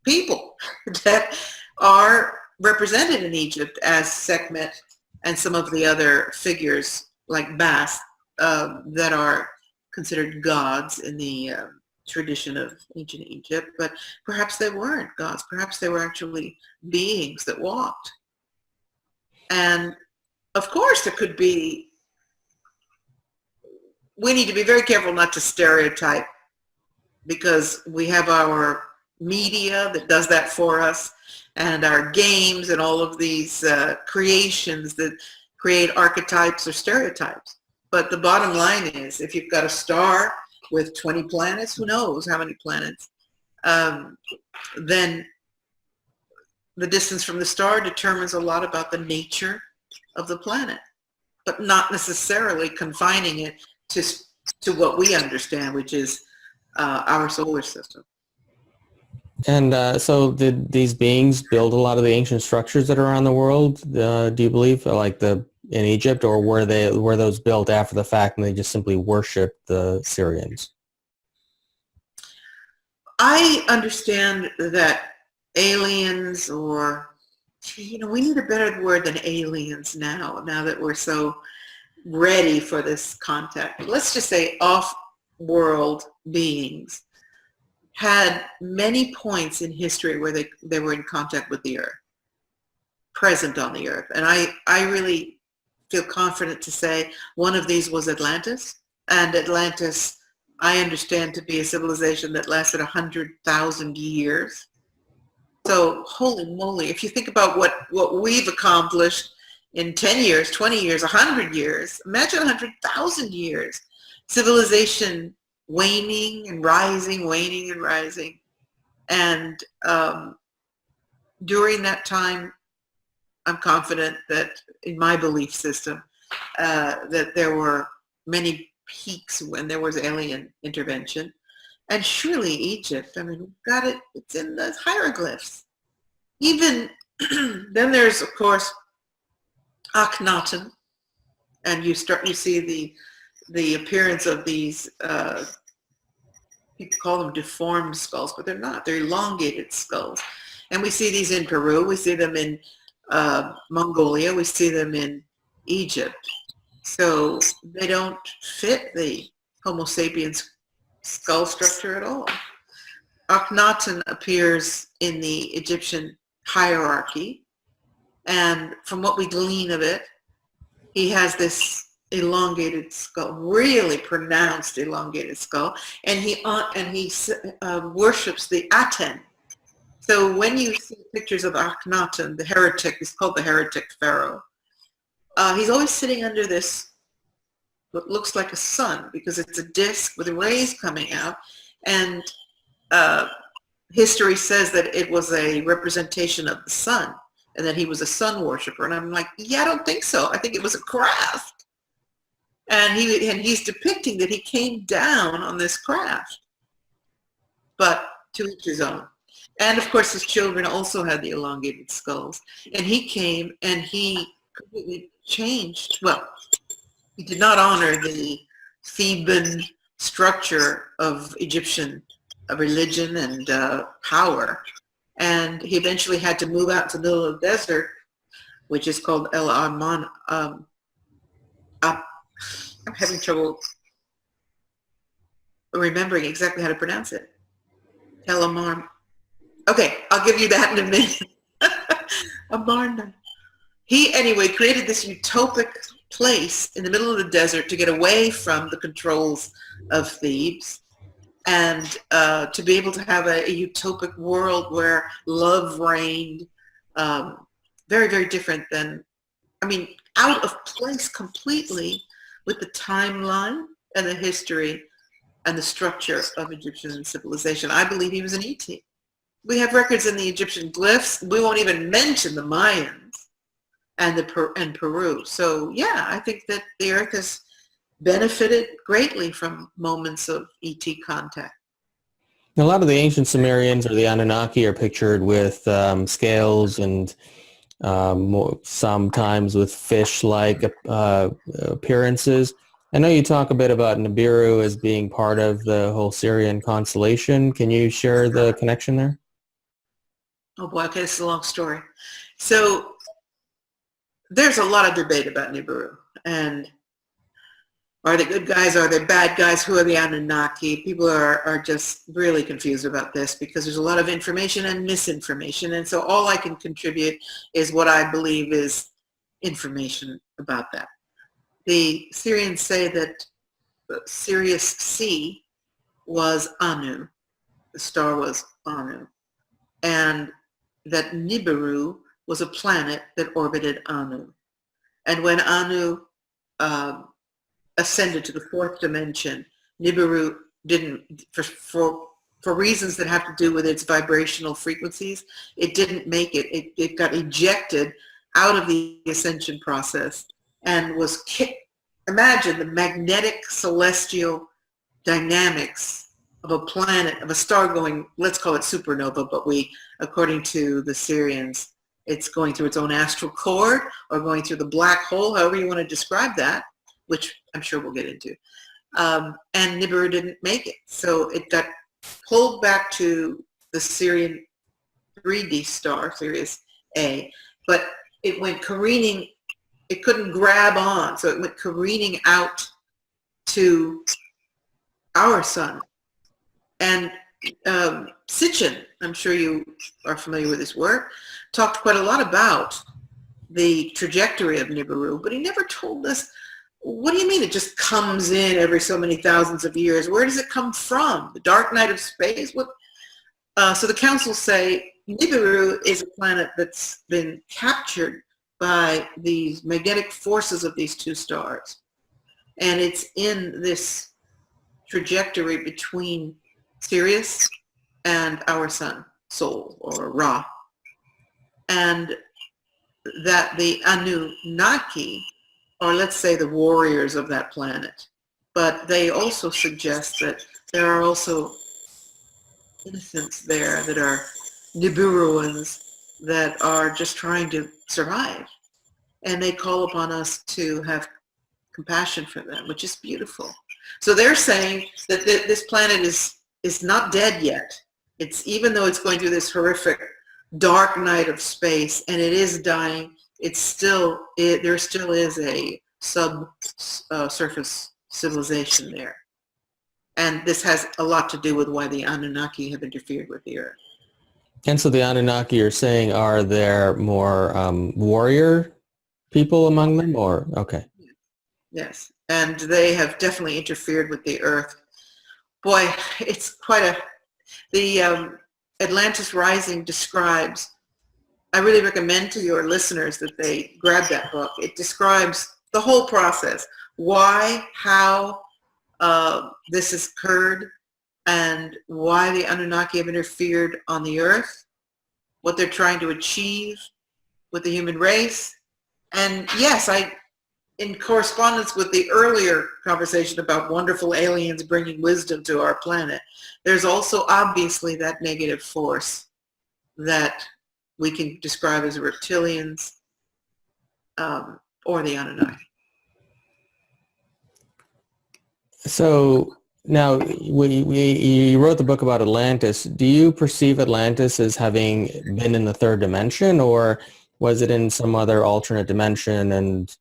people that are represented in Egypt as Sekhmet and some of the other figures like Bast that are considered gods in the tradition of ancient Egypt, but perhaps they weren't gods. Perhaps they were actually beings that walked. And of course there could be, we need to be very careful not to stereotype, because we have our media that does that for us, and our games and all of these creations that create archetypes or stereotypes. But the bottom line is, if you've got a star with 20 planets, who knows how many planets, then the distance from the star determines a lot about the nature of the planet, but not necessarily confining it to what we understand, which is our solar system. And so did these beings build a lot of the ancient structures that are around the world, do you believe, like in Egypt, or were those built after the fact and they just simply worshiped the Syrians? I understand that aliens, or, we need a better word than aliens now that we're so ready for this contact. Let's just say off-world beings had many points in history where they were in contact with the earth, present on the earth. And I really feel confident to say one of these was Atlantis. And Atlantis, I understand to be a civilization that lasted 100,000 years. So holy moly, if you think about what we've accomplished in 10 years, 20 years, 100 years, imagine 100,000 years. Civilization waning and rising, waning and rising. And during that time, I'm confident that in my belief system, that there were many peaks when there was alien intervention. And surely Egypt, I mean, we've got it, it's in the hieroglyphs. Even then there's, of course, Akhenaten, and you see the appearance of these, people call them deformed skulls, but they're not, they're elongated skulls. And we see these in Peru, we see them in Mongolia, we see them in Egypt. So they don't fit the Homo sapiens skull structure at all. Akhenaten appears in the Egyptian hierarchy, and from what we glean of it, he has this elongated skull, really pronounced elongated skull, and he worships the Aten. So when you see pictures of Akhenaten, the heretic, he's called the heretic pharaoh, he's always sitting under this, what looks like a sun, because it's a disc with rays coming out, and history says that it was a representation of the sun, and that he was a sun worshiper. And I'm like, yeah, I don't think so. I think it was a craft. And he's depicting that he came down on this craft, but to each his own. And of course, his children also had the elongated skulls. And he came and he completely changed. Well, he did not honor the Theban structure of Egyptian religion and power. And he eventually had to move out to the middle of the desert, which is called El Arman. I'm having trouble remembering exactly how to pronounce it. El Arman. Okay, I'll give you that in a minute. Amarna. He, anyway, created this utopic place in the middle of the desert to get away from the controls of Thebes, and to be able to have a utopic world where love reigned, very, very different than, I mean, out of place completely with the timeline and the history and the structure of Egyptian civilization. I believe he was an ET. We have records in the Egyptian glyphs. We won't even mention the Mayans and Peru. So yeah, I think that the Earth has benefited greatly from moments of ET contact. A lot of the ancient Sumerians or the Anunnaki are pictured with scales and sometimes with fish-like appearances. I know you talk a bit about Nibiru as being part of the whole Syrian constellation. Can you share the connection there? Oh boy, okay, this is a long story. So there's a lot of debate about Nibiru, and are they good guys? Are they bad guys? Who are the Anunnaki? People are just really confused about this because there's a lot of information and misinformation. And so all I can contribute is what I believe is information about that. The Syrians say that Sirius C was Anu. The star was Anu. And that Nibiru was a planet that orbited Anu. And when Anu ascended to the fourth dimension, Nibiru didn't, for reasons that have to do with its vibrational frequencies, it didn't make it. It got ejected out of the ascension process and was kicked. Imagine the magnetic celestial dynamics of a planet, of a star going, let's call it supernova, but according to the Syrians, it's going through its own astral cord or going through the black hole, however you want to describe that, which I'm sure we'll get into. And Nibiru didn't make it. So it got pulled back to the Syrian 3D star, Sirius A, but it went careening. It couldn't grab on, so it went careening out to our sun. And Sitchin, I'm sure you are familiar with his work, talked quite a lot about the trajectory of Nibiru, but he never told us, what do you mean it just comes in every so many thousands of years? Where does it come from? The dark night of space? What? So the councils say Nibiru is a planet that's been captured by these magnetic forces of these two stars. And it's in this trajectory between Sirius and our sun, Sol, or Ra. And that the Anunnaki, or let's say the warriors of that planet, but they also suggest that there are also innocents there that are Nibiruans that are just trying to survive. And they call upon us to have compassion for them, which is beautiful. So they're saying that this planet is not dead yet. It's, even though it's going through this horrific dark night of space and it is dying, it's still, there still is a surface civilization there. And this has a lot to do with why the Anunnaki have interfered with the Earth. And so the Anunnaki, you're saying, are there more warrior people among them, or? Okay. Yes, and they have definitely interfered with the Earth. Boy, it's quite a, the Atlantis Rising describes, I really recommend to your listeners that they grab that book. It describes the whole process, why, how this has occurred, and why the Anunnaki have interfered on the Earth, what they're trying to achieve with the human race. And yes, in correspondence with the earlier conversation about wonderful aliens bringing wisdom to our planet, there's also obviously that negative force that we can describe as reptilians or the Anunnaki. So now, you wrote the book about Atlantis. Do you perceive Atlantis as having been in the third dimension, or was it in some other alternate dimension and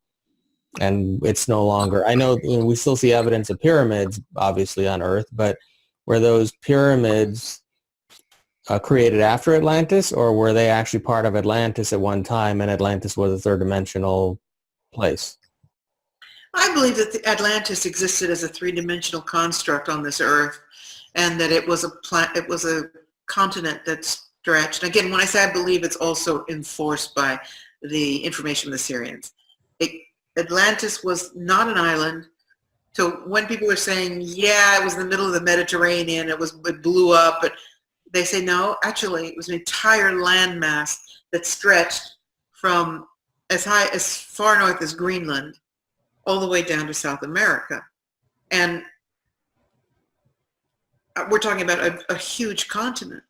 it's no longer? I know, we still see evidence of pyramids, obviously, on Earth, but were those pyramids created after Atlantis, or were they actually part of Atlantis at one time and Atlantis was a third dimensional place? I believe that the Atlantis existed as a three-dimensional construct on this Earth, and that it was a continent that stretched. Again, when I say I believe, it's also enforced by the information of the Syrians. Atlantis was not an island. So when people are saying, yeah, it was in the middle of the Mediterranean, it blew up, but they say no, actually it was an entire landmass that stretched from as far north as Greenland all the way down to South America. And we're talking about a huge continent.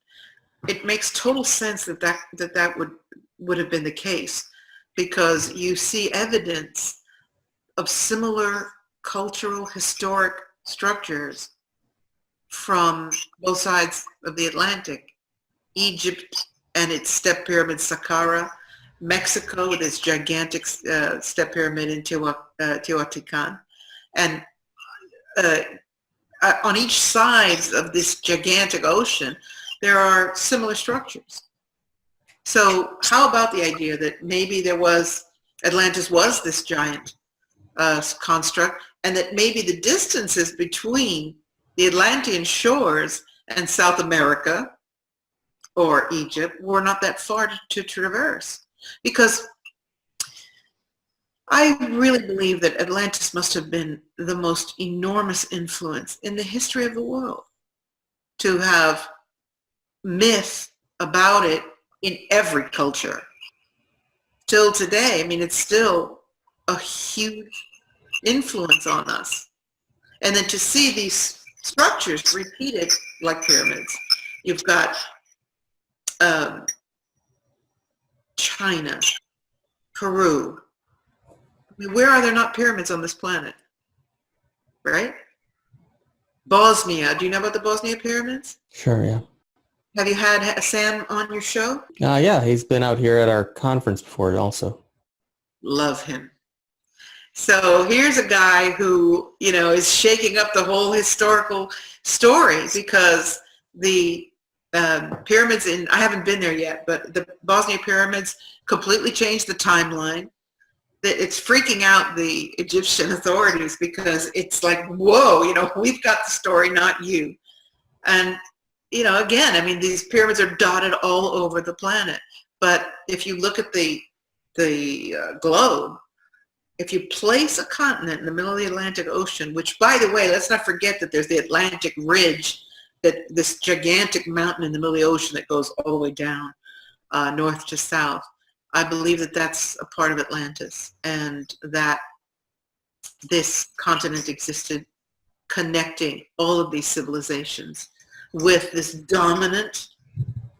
It makes total sense that would have been the case, because you see evidence of similar cultural, historic structures from both sides of the Atlantic. Egypt and its step pyramid Saqqara, Mexico with its gigantic step pyramid in Teotihuacan, and on each side of this gigantic ocean, there are similar structures. So how about the idea that maybe Atlantis was this giant construct, and that maybe the distances between the Atlantean shores and South America or Egypt were not that far to traverse? Because I really believe that Atlantis must have been the most enormous influence in the history of the world, to have myth about it in every culture. Till today, I mean, it's still a huge influence on us. And then to see these structures repeated like pyramids. You've got China, Peru. I mean, where are there not pyramids on this planet? Right? Bosnia. Do you know about the Bosnia pyramids? Sure, yeah. Have you had Sam on your show? Yeah, he's been out here at our conference before also. Love him. So here's a guy who, is shaking up the whole historical story, because the pyramids I haven't been there yet, but the Bosnia pyramids completely changed the timeline. It's freaking out the Egyptian authorities, because it's like, whoa, we've got the story, not you. And, again, I mean, these pyramids are dotted all over the planet. But if you look at the globe, if you place a continent in the middle of the Atlantic Ocean, which, by the way, let's not forget that there's the Atlantic Ridge that this gigantic mountain in the middle of the ocean that goes all the way down north to south. I believe that that's a part of Atlantis, and that this continent existed connecting all of these civilizations with this dominant,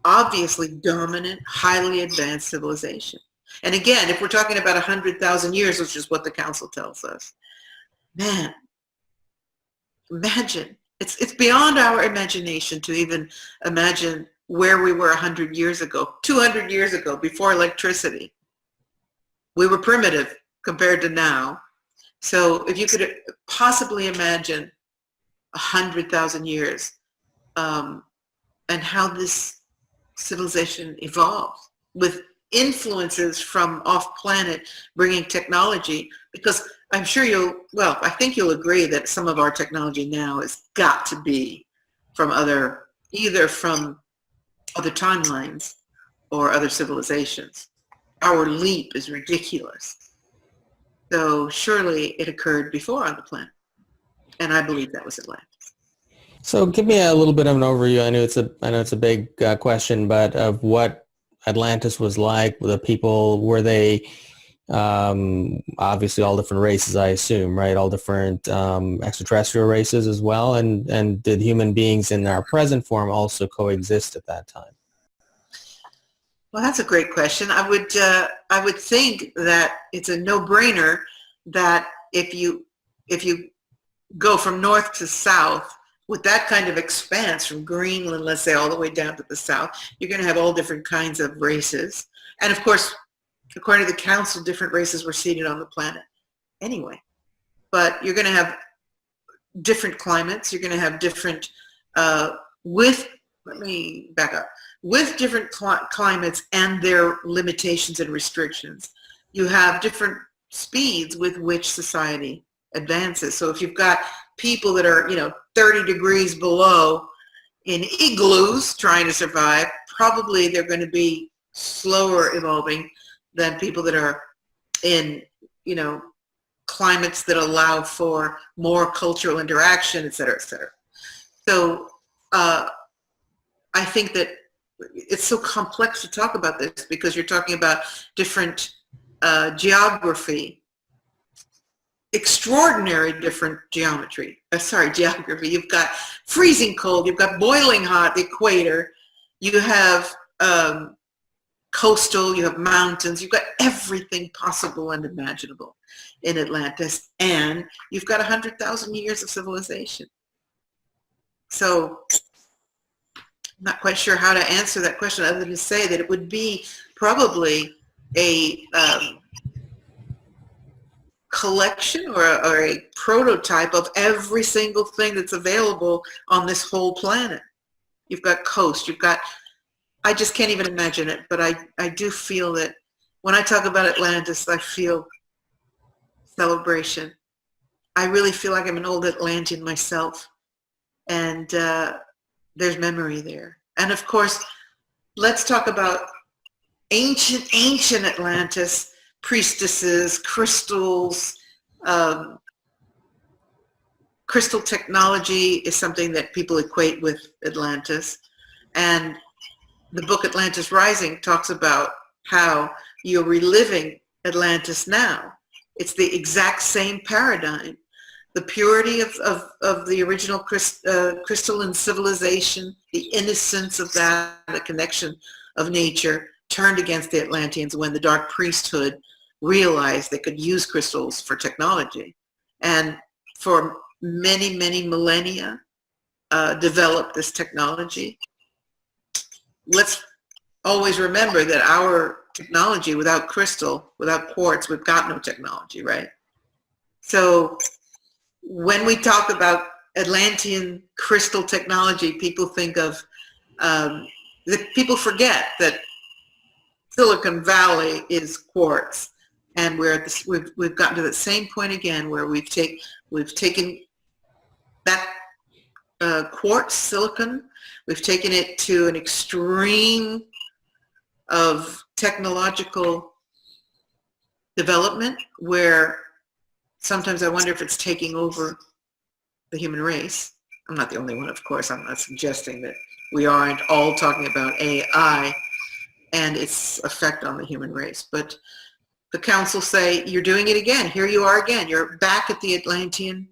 obviously dominant, highly advanced civilization. And again, if we're talking about 100,000 years, which is what the council tells us, man, imagine. It's beyond our imagination to even imagine where we were 100 years ago, 200 years ago, before electricity. We were primitive compared to now. So if you could possibly imagine 100,000 years and how this civilization evolved with influences from off-planet bringing technology, because I'm sure I think you'll agree that some of our technology now has got to be from either from other timelines or other civilizations. Our leap is ridiculous. So surely it occurred before on the planet. And I believe that was Atlantis. So give me a little bit of an overview. I know it's a big question, but of what Atlantis was like. The people, were they obviously all different races, I assume, right? All different extraterrestrial races as well. And did human beings in our present form also coexist at that time? Well, that's a great question. I would think that it's a no-brainer that if you go from north to south with that kind of expanse from Greenland, let's say, all the way down to the south, you're going to have all different kinds of races. And of course, according to the council, different races were seeded on the planet anyway. But you're going to have different climates. You're going to have different, let me back up. With different climates and their limitations and restrictions, you have different speeds with which society advances. So if you've got people that are, 30 degrees below in igloos trying to survive, probably they're going to be slower evolving than people that are in, climates that allow for more cultural interaction, et cetera, et cetera. So I think that it's so complex to talk about this because you're talking about different geography, extraordinary different geography. You've got freezing cold, you've got boiling hot, the equator, you have coastal, you have mountains, you've got everything possible and imaginable in Atlantis, and you've got 100,000 years of civilization. So I'm not quite sure how to answer that question other than to say that it would be probably a collection or a prototype of every single thing that's available on this whole planet. You've got coast, I just can't even imagine it, but I do feel that when I talk about Atlantis, I feel celebration. I really feel like I'm an old Atlantean myself, and there's memory there. And of course, let's talk about ancient Atlantis, priestesses, crystals. Crystal technology is something that people equate with Atlantis. And the book Atlantis Rising talks about how you're reliving Atlantis now. It's the exact same paradigm. The purity of the original crystalline civilization, the innocence of that, the connection of nature, turned against the Atlanteans when the dark priesthood realized they could use crystals for technology. And for many, many millennia, developed this technology. Let's always remember that our technology, without crystal, without quartz, we've got no technology, right? So when we talk about Atlantean crystal technology, people think of, people forget that Silicon Valley is quartz, and we've gotten to that same point again where we've taken that quartz, silicon, we've taken it to an extreme of technological development where sometimes I wonder if it's taking over the human race. I'm not the only one, of course. I'm not suggesting that we aren't all talking about AI and its effect on the human race. But the council say, you're doing it again. Here you are again. You're back at the Atlantean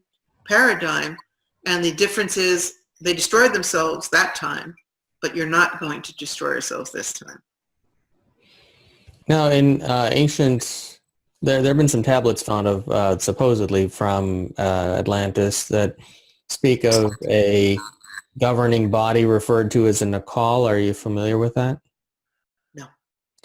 paradigm. And the difference is they destroyed themselves that time, but you're not going to destroy yourselves this time. Now, in ancient, there have been some tablets found of supposedly from Atlantis that speak of a governing body referred to as a Nakal. Are you familiar with that? No.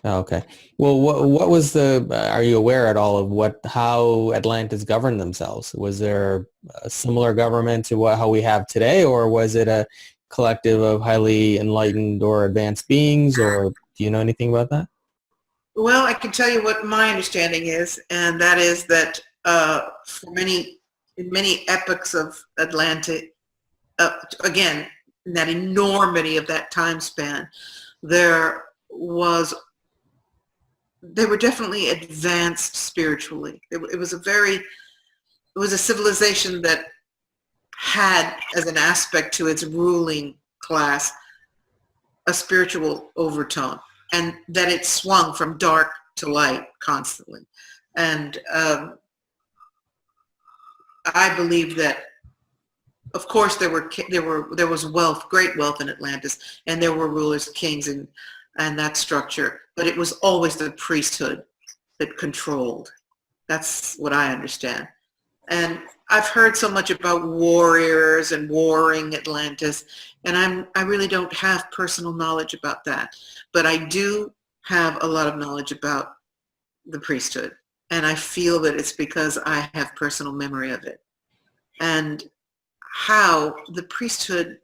Oh, okay. Well, what was are you aware at all of how Atlantis governed themselves? Was there a similar government to how we have today, or was it a collective of highly enlightened or advanced beings, or do you know anything about that? Well, I can tell you what my understanding is, and that is that in many epochs of Atlantic, again, in that enormity of that time span, they were definitely advanced spiritually. It was a civilization that had as an aspect to its ruling class a spiritual overtone, and that it swung from dark to light constantly. And I believe that, of course, there was wealth, great wealth in Atlantis, and there were rulers, kings, and that structure. But it was always the priesthood that controlled. That's what I understand. And I've heard so much about warriors and warring Atlantis, and I really don't have personal knowledge about that. But I do have a lot of knowledge about the priesthood, and I feel that it's because I have personal memory of it. And how the priesthood,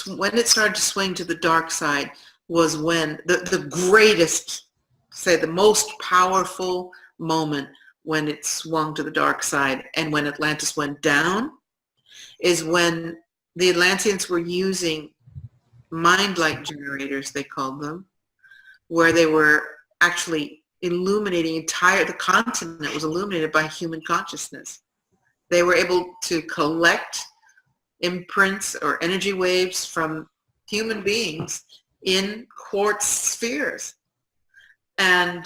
when it started to swing to the dark side, was when the greatest, say the most powerful moment when it swung to the dark side and when Atlantis went down, is when the Atlanteans were using mind-light generators, they called them, where they were actually illuminating the continent was illuminated by human consciousness. They were able to collect imprints or energy waves from human beings in quartz spheres. And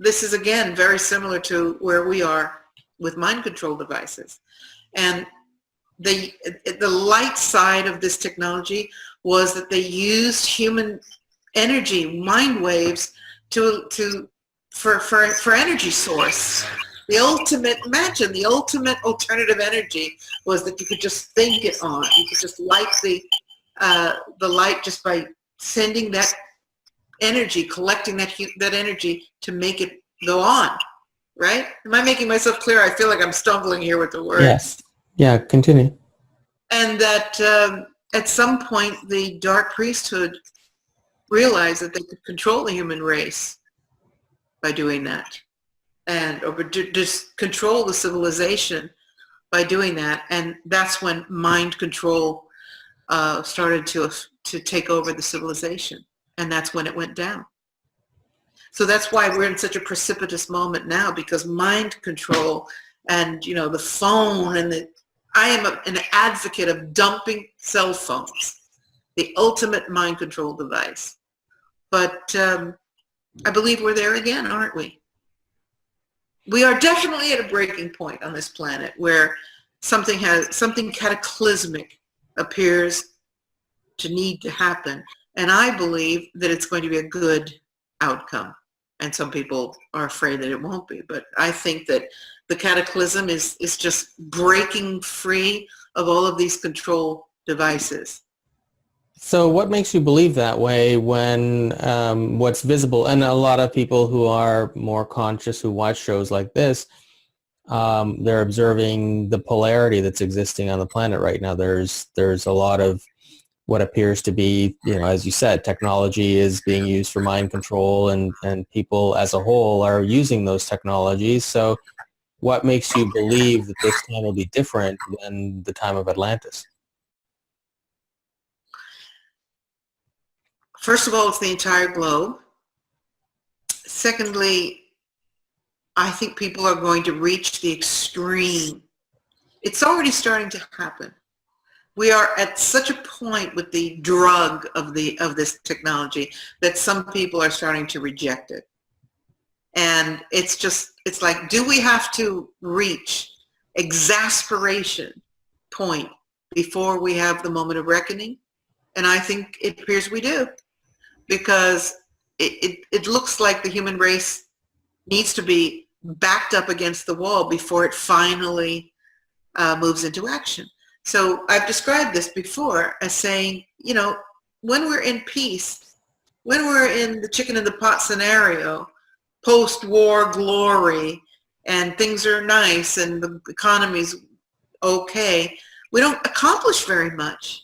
this is, again, very similar to where we are with mind control devices. And the light side of this technology was that they used human energy, mind waves, for energy source. The ultimate alternative energy was that you could just think it on. You could just light the light just by sending that energy, collecting that energy to make it go on, right? Am I making myself clear? I feel like I'm stumbling here with the words. Yes. Yeah, continue. And that at some point the dark priesthood realized that they could control the human race by doing that, or just control the civilization by doing that. And that's when mind control started to take over the civilization. And that's when it went down. So that's why we're in such a precipitous moment now, because mind control and, the phone I am an advocate of dumping cell phones, the ultimate mind control device. But I believe we're there again, aren't we? We are definitely at a breaking point on this planet where something cataclysmic appears to need to happen. And I believe that it's going to be a good outcome. And some people are afraid that it won't be. But I think that the cataclysm is just breaking free of all of these control devices. So what makes you believe that way when what's visible, and a lot of people who are more conscious who watch shows like this, they're observing the polarity that's existing on the planet right now. There's a lot of what appears to be, as you said, technology is being used for mind control, and people as a whole are using those technologies. So what makes you believe that this time will be different than the time of Atlantis? First of all, it's the entire globe. Secondly, I think people are going to reach the extreme It's already starting to happen. We are at such a point with the drug of this technology that some people are starting to reject it. And it's like, do we have to reach exasperation point before we have the moment of reckoning? And I think it appears we do, because it looks like the human race needs to be backed up against the wall before it finally moves into action. So I've described this before as saying, when we're in peace, when we're in the chicken in the pot scenario, post-war glory, and things are nice and the economy's okay, we don't accomplish very much.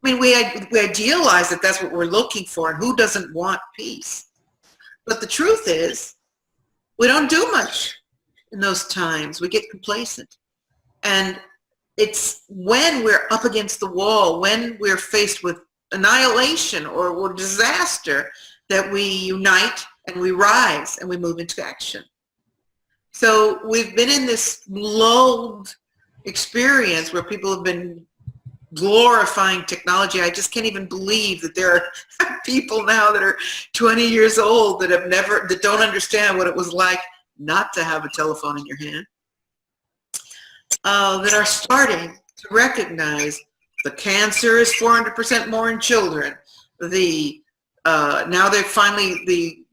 I mean, we idealize that that's what we're looking for, and who doesn't want peace? But the truth is, we don't do much in those times. We get complacent. And it's when we're up against the wall, when we're faced with annihilation or disaster, that we unite and we rise and we move into action. So we've been in this lulled experience where people have been glorifying technology. I just can't even believe that there are people now that are 20 years old that don't understand what it was like not to have a telephone in your hand, that are starting to recognize the cancer is 400% more in children. Now they're finally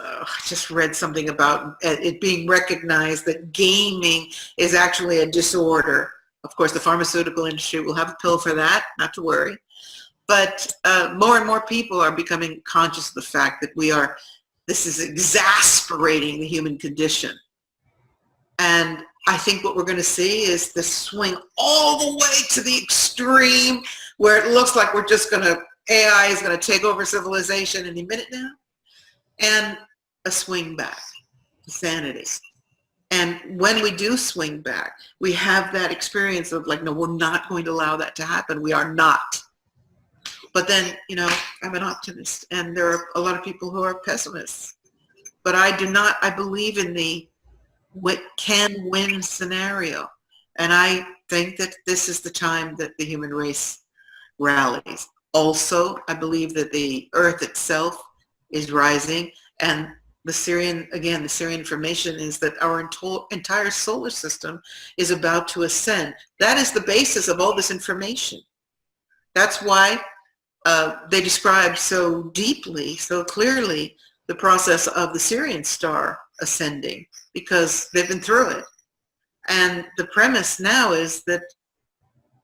I just read something about it being recognized that gaming is actually a disorder. Of course, the pharmaceutical industry will have a pill for that, not to worry. But more and more people are becoming conscious of the fact that this is exasperating the human condition. And I think what we're going to see is the swing all the way to the extreme, where it looks like AI is going to take over civilization any minute now, and a swing back to sanity. And when we do swing back, we have that experience of like, no, we're not going to allow that to happen. We are not. But then, I'm an optimist, and there are a lot of people who are pessimists. But I believe in the can-win scenario. And I think that this is the time that the human race rallies. Also, I believe that the earth itself is rising, and the Syrian information is that our entire solar system is about to ascend. That is the basis of all this information. That's why they describe so deeply, so clearly, the process of the Syrian star ascending, because they've been through it. And the premise now is that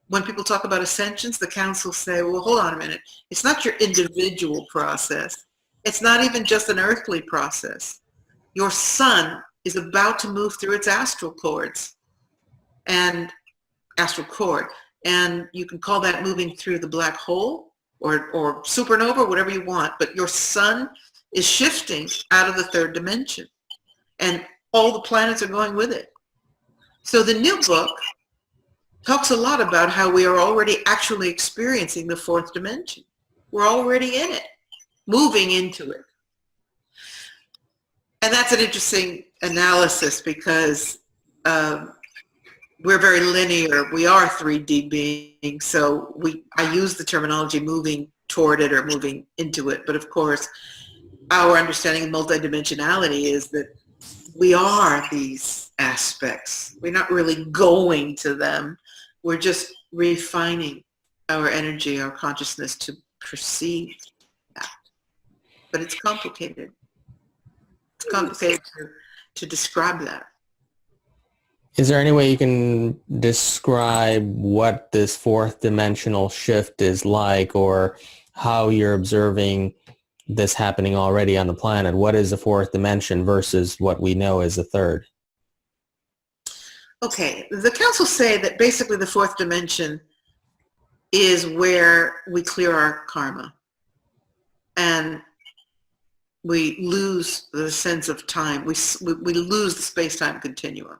when people talk about ascensions, the councils say, well, hold on a minute. It's not your individual process. It's not even just an earthly process. Your sun is about to move through its astral cord. And you can call that moving through the black hole or supernova, whatever you want. But your sun is shifting out of the third dimension. And all the planets are going with it. So the new book talks a lot about how we are already actually experiencing the fourth dimension. We're already in it, moving into it. And that's an interesting analysis, because we're very linear. We are 3D beings, so I use the terminology moving toward it or moving into it. But of course, our understanding of multidimensionality is that we are these aspects. We're not really going to them. We're just refining our energy, our consciousness to perceive that. But it's complicated. It's complicated to describe that. Is there any way you can describe what this fourth dimensional shift is like, or how you're observing this happening already on the planet? What is the fourth dimension versus what we know as the third? Okay, the councils say that basically the fourth dimension is where we clear our karma and we lose the sense of time. We lose the space-time continuum,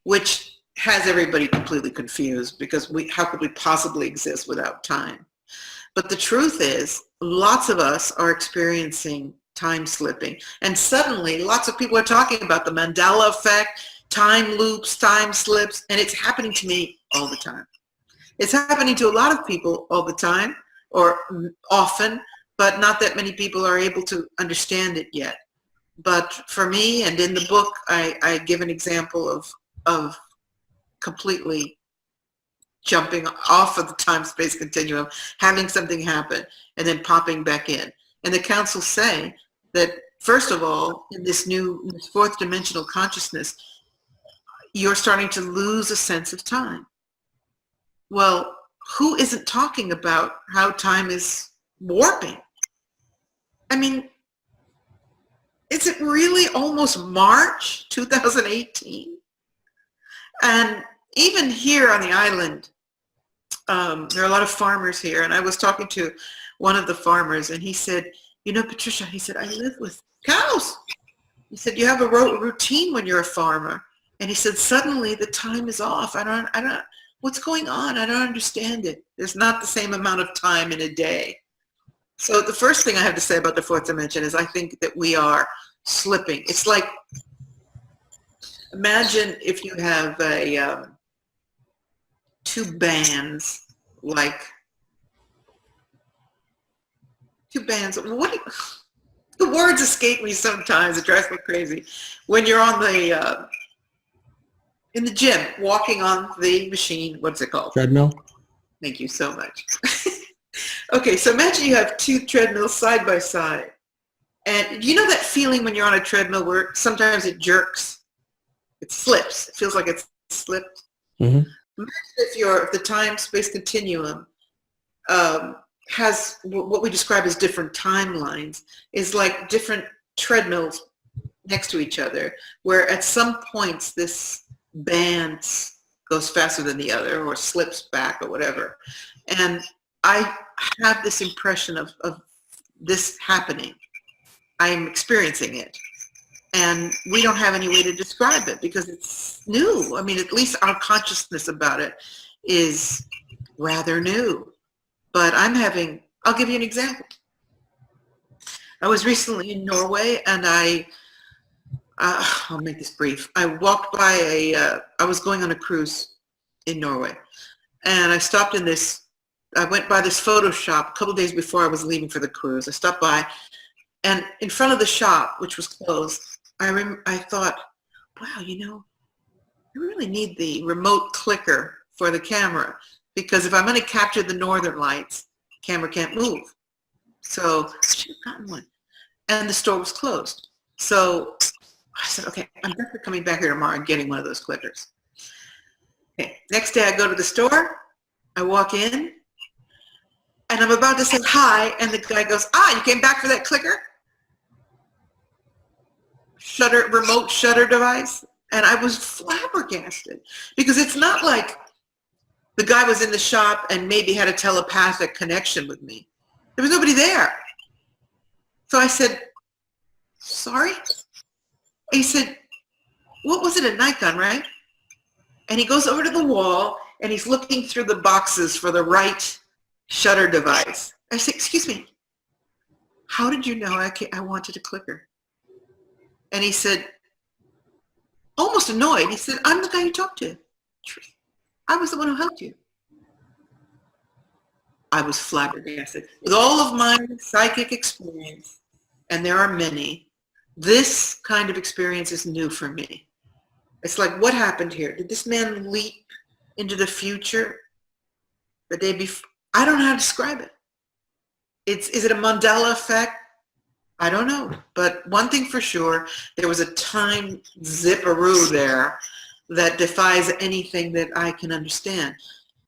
which has everybody completely confused, because how could we possibly exist without time? But the truth is, lots of us are experiencing time slipping. And suddenly, lots of people are talking about the Mandela effect. time loops, time slips, and it's happening to me all the time. It's happening to a lot of people all the time, or often, but not that many people are able to understand it yet. But for me, and in the book, I give an example of completely jumping off of the time-space continuum, having something happen, and then popping back in. And the council say that, first of all, in this fourth dimensional consciousness, you're starting to lose a sense of time. Well, who isn't talking about how time is warping? I mean, is it really almost March 2018? And even here on the island, there are a lot of farmers here, and I was talking to one of the farmers, and he said, you know, Patricia, he said, I live with cows. He said, you have a routine when you're a farmer. And he said, suddenly the time is off. I don't, what's going on? I don't understand it. There's not the same amount of time in a day. So the first thing I have to say about the fourth dimension is I think that we are slipping. It's like, imagine if you have two bands, like two bands. The words escape me sometimes. It drives me crazy. When you're on the in the gym, walking on the machine, what's it called? Treadmill. Thank you so much. Okay, so imagine you have two treadmills side by side. And you know that feeling when you're on a treadmill where sometimes it jerks? It slips. It feels like it's slipped. Mm-hmm. Imagine if the time-space continuum has what we describe as different timelines, is like different treadmills next to each other, where at some points this band goes faster than the other or slips back or whatever. And I have this impression of this happening. I'm experiencing it. And we don't have any way to describe it because it's new. I mean, at least our consciousness about it is rather new. But I'll give you an example. I was recently in Norway, and I'll make this brief. I walked by I was going on a cruise in Norway, and I stopped I went by this photo shop a couple of days before I was leaving for the cruise. I stopped by, and in front of the shop, which was closed, I thought, wow, you know, I really need the remote clicker for the camera, because if I'm going to capture the northern lights, the camera can't move. So I should have gotten one. And the store was closed. So I said, okay, I'm definitely coming back here tomorrow and getting one of those clickers. Okay, next day I go to the store, I walk in, and I'm about to say hi, and the guy goes, you came back for that clicker? Remote shutter device? And I was flabbergasted, because it's not like the guy was in the shop and maybe had a telepathic connection with me. There was nobody there. So I said, sorry? He said, what was it, a Nikon, right? And he goes over to the wall, and he's looking through the boxes for the right shutter device. I said, excuse me, how did you know I wanted a clicker? And he said, almost annoyed, he said, I'm the guy you talked to. I was the one who helped you. I was flabbergasted. With all of my psychic experience, and there are many, this kind of experience is new for me. It's like, what happened here? Did this man leap into the future the day before? I don't know how to describe it. Is it a Mandela effect? I don't know. But one thing for sure, there was a time zipperoo there that defies anything that I can understand,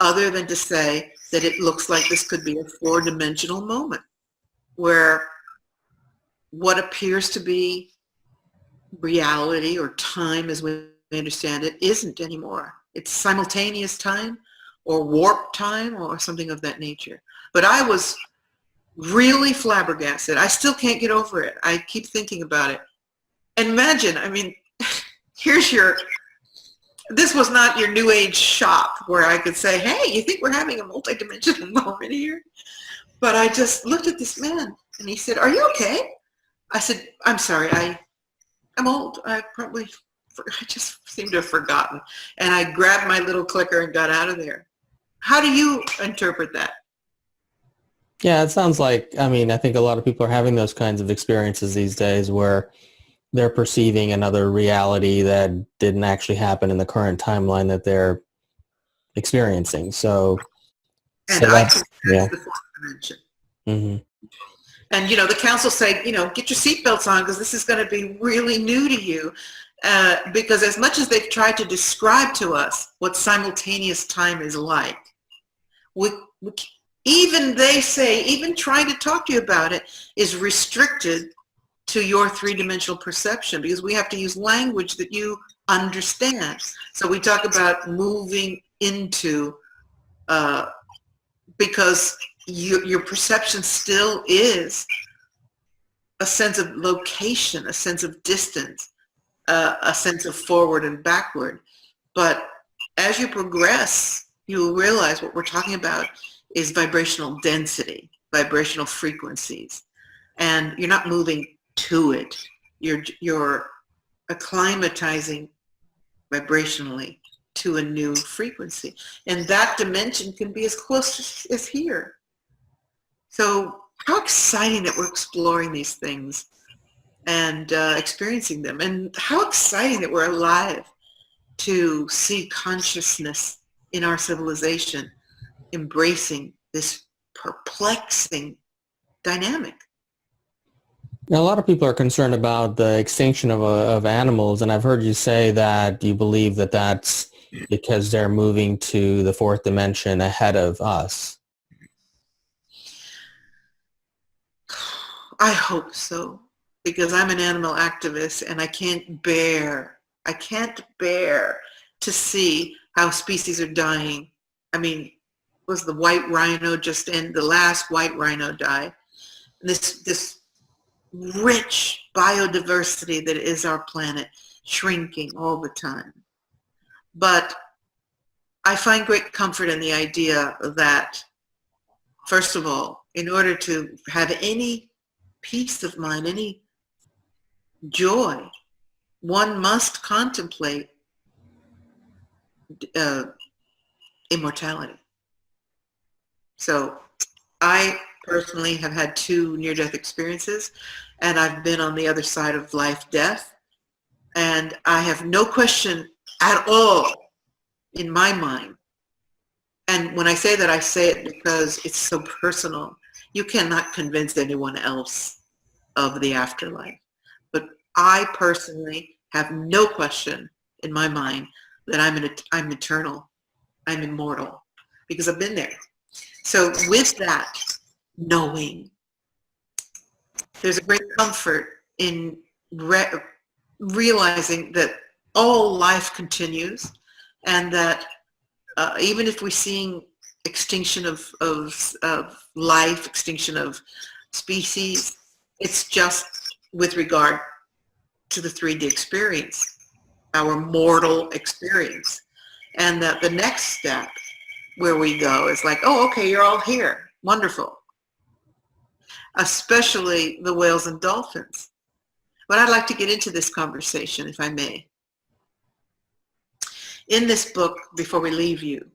other than to say that it looks like this could be a four-dimensional moment where what appears to be reality or time as we understand it isn't anymore. It's simultaneous time or warp time or something of that nature. But I was really flabbergasted. I still can't get over it. I keep thinking about it. And imagine, I mean, this was not your new age shop where I could say, hey, you think we're having a multidimensional moment here? But I just looked at this man and he said, are you okay? I said, I'm sorry, I'm old. I probably I just seem to have forgotten. And I grabbed my little clicker and got out of there. How do you interpret that? Yeah, it sounds like, I mean, I think a lot of people are having those kinds of experiences these days where they're perceiving another reality that didn't actually happen in the current timeline that they're experiencing. So And I think yeah. that's the fourth dimension. Mm-hmm. And, the council say, get your seatbelts on because this is going to be really new to you. Because as much as they've tried to describe to us what simultaneous time is like, even they say, even trying to talk to you about it is restricted to your three-dimensional perception because we have to use language that you understand. So we talk about moving into, because your perception still is a sense of location, a sense of distance, a sense of forward and backward. But as you progress, you'll realize what we're talking about is vibrational density, vibrational frequencies. And you're not moving to it. You're acclimatizing vibrationally to a new frequency. And that dimension can be as close as here. So how exciting that we're exploring these things and experiencing them. And how exciting that we're alive to see consciousness in our civilization embracing this perplexing dynamic. Now, a lot of people are concerned about the extinction of animals, and I've heard you say that you believe that that's because they're moving to the fourth dimension ahead of us. I hope so, because I'm an animal activist and I can't bear to see how species are dying. I mean, was the white rhino just in? The last white rhino died. This rich biodiversity that is our planet shrinking all the time. But I find great comfort in the idea that, first of all, in order to have any peace of mind, any joy, one must contemplate immortality. So I personally have had 2 near-death experiences, and I've been on the other side of life-death, and I have no question at all in my mind. And when I say that, I say it because it's so personal. You cannot convince anyone else of the afterlife. But I personally have no question in my mind that I'm eternal, I'm immortal, because I've been there. So with that knowing, there's a great comfort in realizing that all life continues, and that even if we're seeing extinction of life, extinction of species, it's just with regard to the 3D experience, our mortal experience. And that the next step where we go is like, oh, okay, you're all here. Wonderful. Especially the whales and dolphins. But I'd like to get into this conversation, if I may. In this book, before we leave you,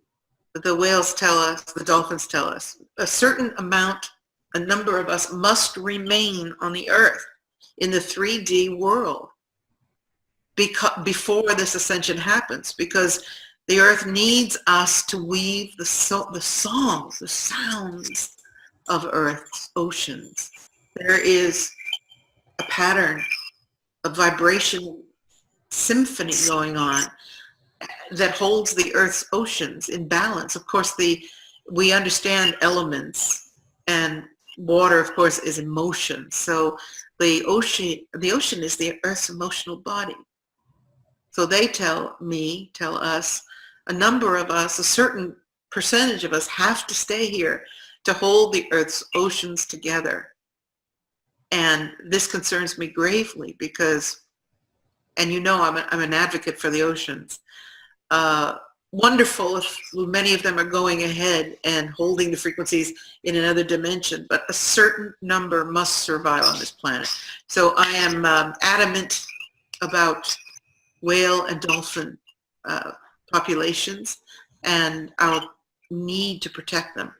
the whales tell us, the dolphins tell us, a certain amount, a number of us must remain on the earth in the 3D world before this ascension happens, because the earth needs us to weave the songs, the sounds of Earth's oceans. There is a pattern, a vibration symphony going on that holds the Earth's oceans in balance. Of course, we understand elements, and water, of course, is emotion. So the ocean is the Earth's emotional body. So they tell us, a number of us, a certain percentage of us have to stay here to hold the Earth's oceans together. And this concerns me gravely because, and I'm an advocate for the oceans. Wonderful if many of them are going ahead and holding the frequencies in another dimension, but a certain number must survive on this planet. So I am adamant about whale and dolphin populations and our need to protect them.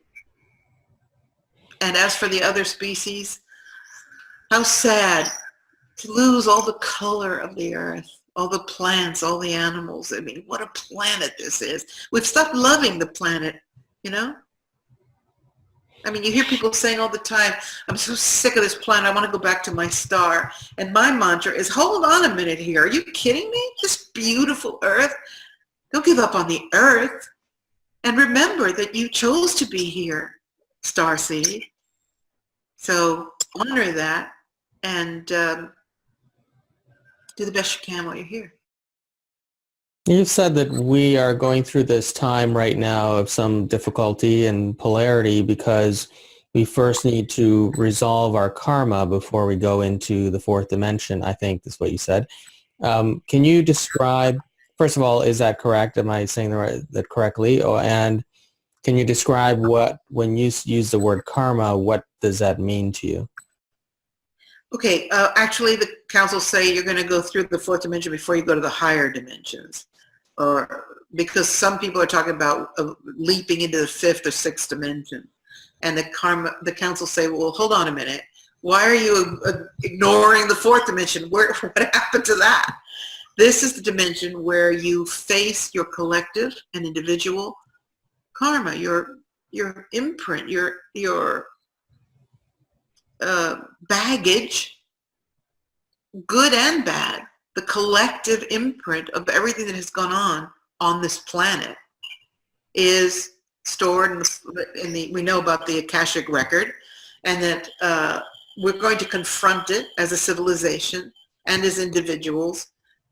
And as for the other species, how sad to lose all the color of the earth, all the plants, all the animals. I mean, what a planet this is. We've stopped loving the planet, you know? I mean, you hear people saying all the time, I'm so sick of this planet, I want to go back to my star. And my mantra is, hold on a minute here. Are you kidding me? This beautiful earth? Don't give up on the earth. And remember that you chose to be here, starseed. So honor that and do the best you can while you're here. You've said that we are going through this time right now of some difficulty and polarity because we first need to resolve our karma before we go into the fourth dimension. I think that's what you said. Can you describe, first of all, is that correct? Am I saying that correctly? And can you describe what, when you use the word karma, what does that mean to you? Okay, actually the councils say you're going to go through the fourth dimension before you go to the higher dimensions. Or because some people are talking about leaping into the fifth or sixth dimension. And the council say, well, hold on a minute. Why are you ignoring the fourth dimension? What happened to that? This is the dimension where you face your collective and individual karma, your imprint, your baggage, good and bad, the collective imprint of everything that has gone on this planet is stored in the, we know about the Akashic record, and that we're going to confront it as a civilization and as individuals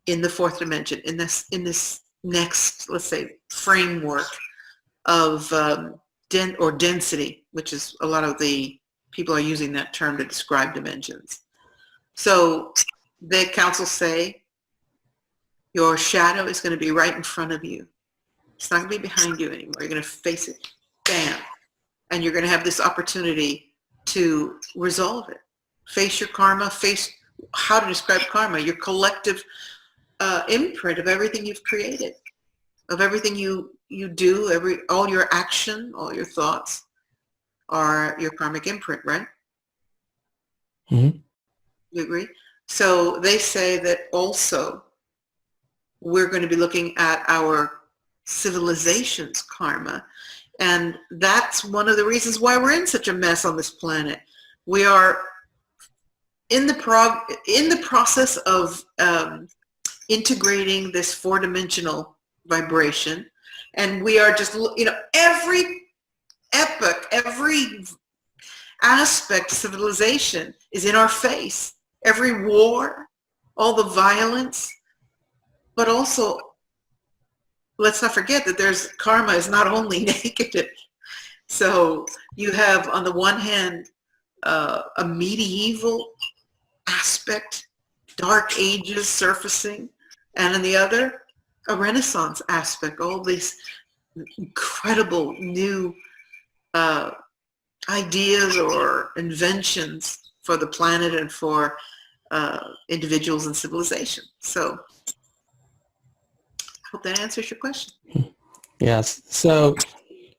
in the fourth dimension, in this next, let's say, framework of density, which is a lot of the people are using that term to describe dimensions. So the council say your shadow is going to be right in front of you. It's not going to be behind you anymore. You're going to face it, bam, and you're going to have this opportunity to resolve it. Face your karma, face how to describe karma, your collective imprint of everything you've created, of everything you do, all your action, all your thoughts are your karmic imprint, right? Mm-hmm. You agree? So they say that also we're going to be looking at our civilization's karma. And that's one of the reasons why we're in such a mess on this planet. We are in the process of integrating this four-dimensional vibration. And we are just, every epoch, every aspect of civilization is in our face. Every war, all the violence, but also let's not forget that there's karma is not only negative. So you have on the one hand a medieval aspect, dark ages surfacing, and on the other a Renaissance aspect, all these incredible new ideas or inventions for the planet and for individuals and civilization. So I hope that answers your question. Yes. So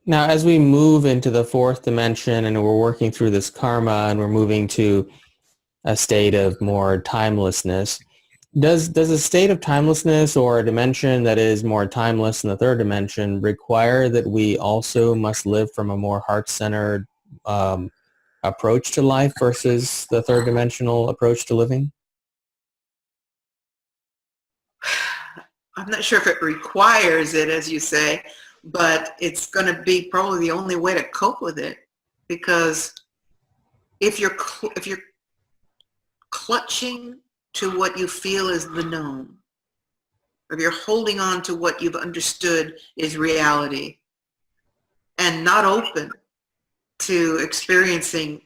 now as we move into the fourth dimension and we're working through this karma and we're moving to a state of more timelessness, does a state of timelessness or a dimension that is more timeless in the third dimension require that we also must live from a more heart-centered approach to life versus the third dimensional approach to living? I'm not sure if it requires it, as you say, but it's going to be probably the only way to cope with it, because if you're clutching to what you feel is the known, or if you're holding on to what you've understood is reality and not open to experiencing,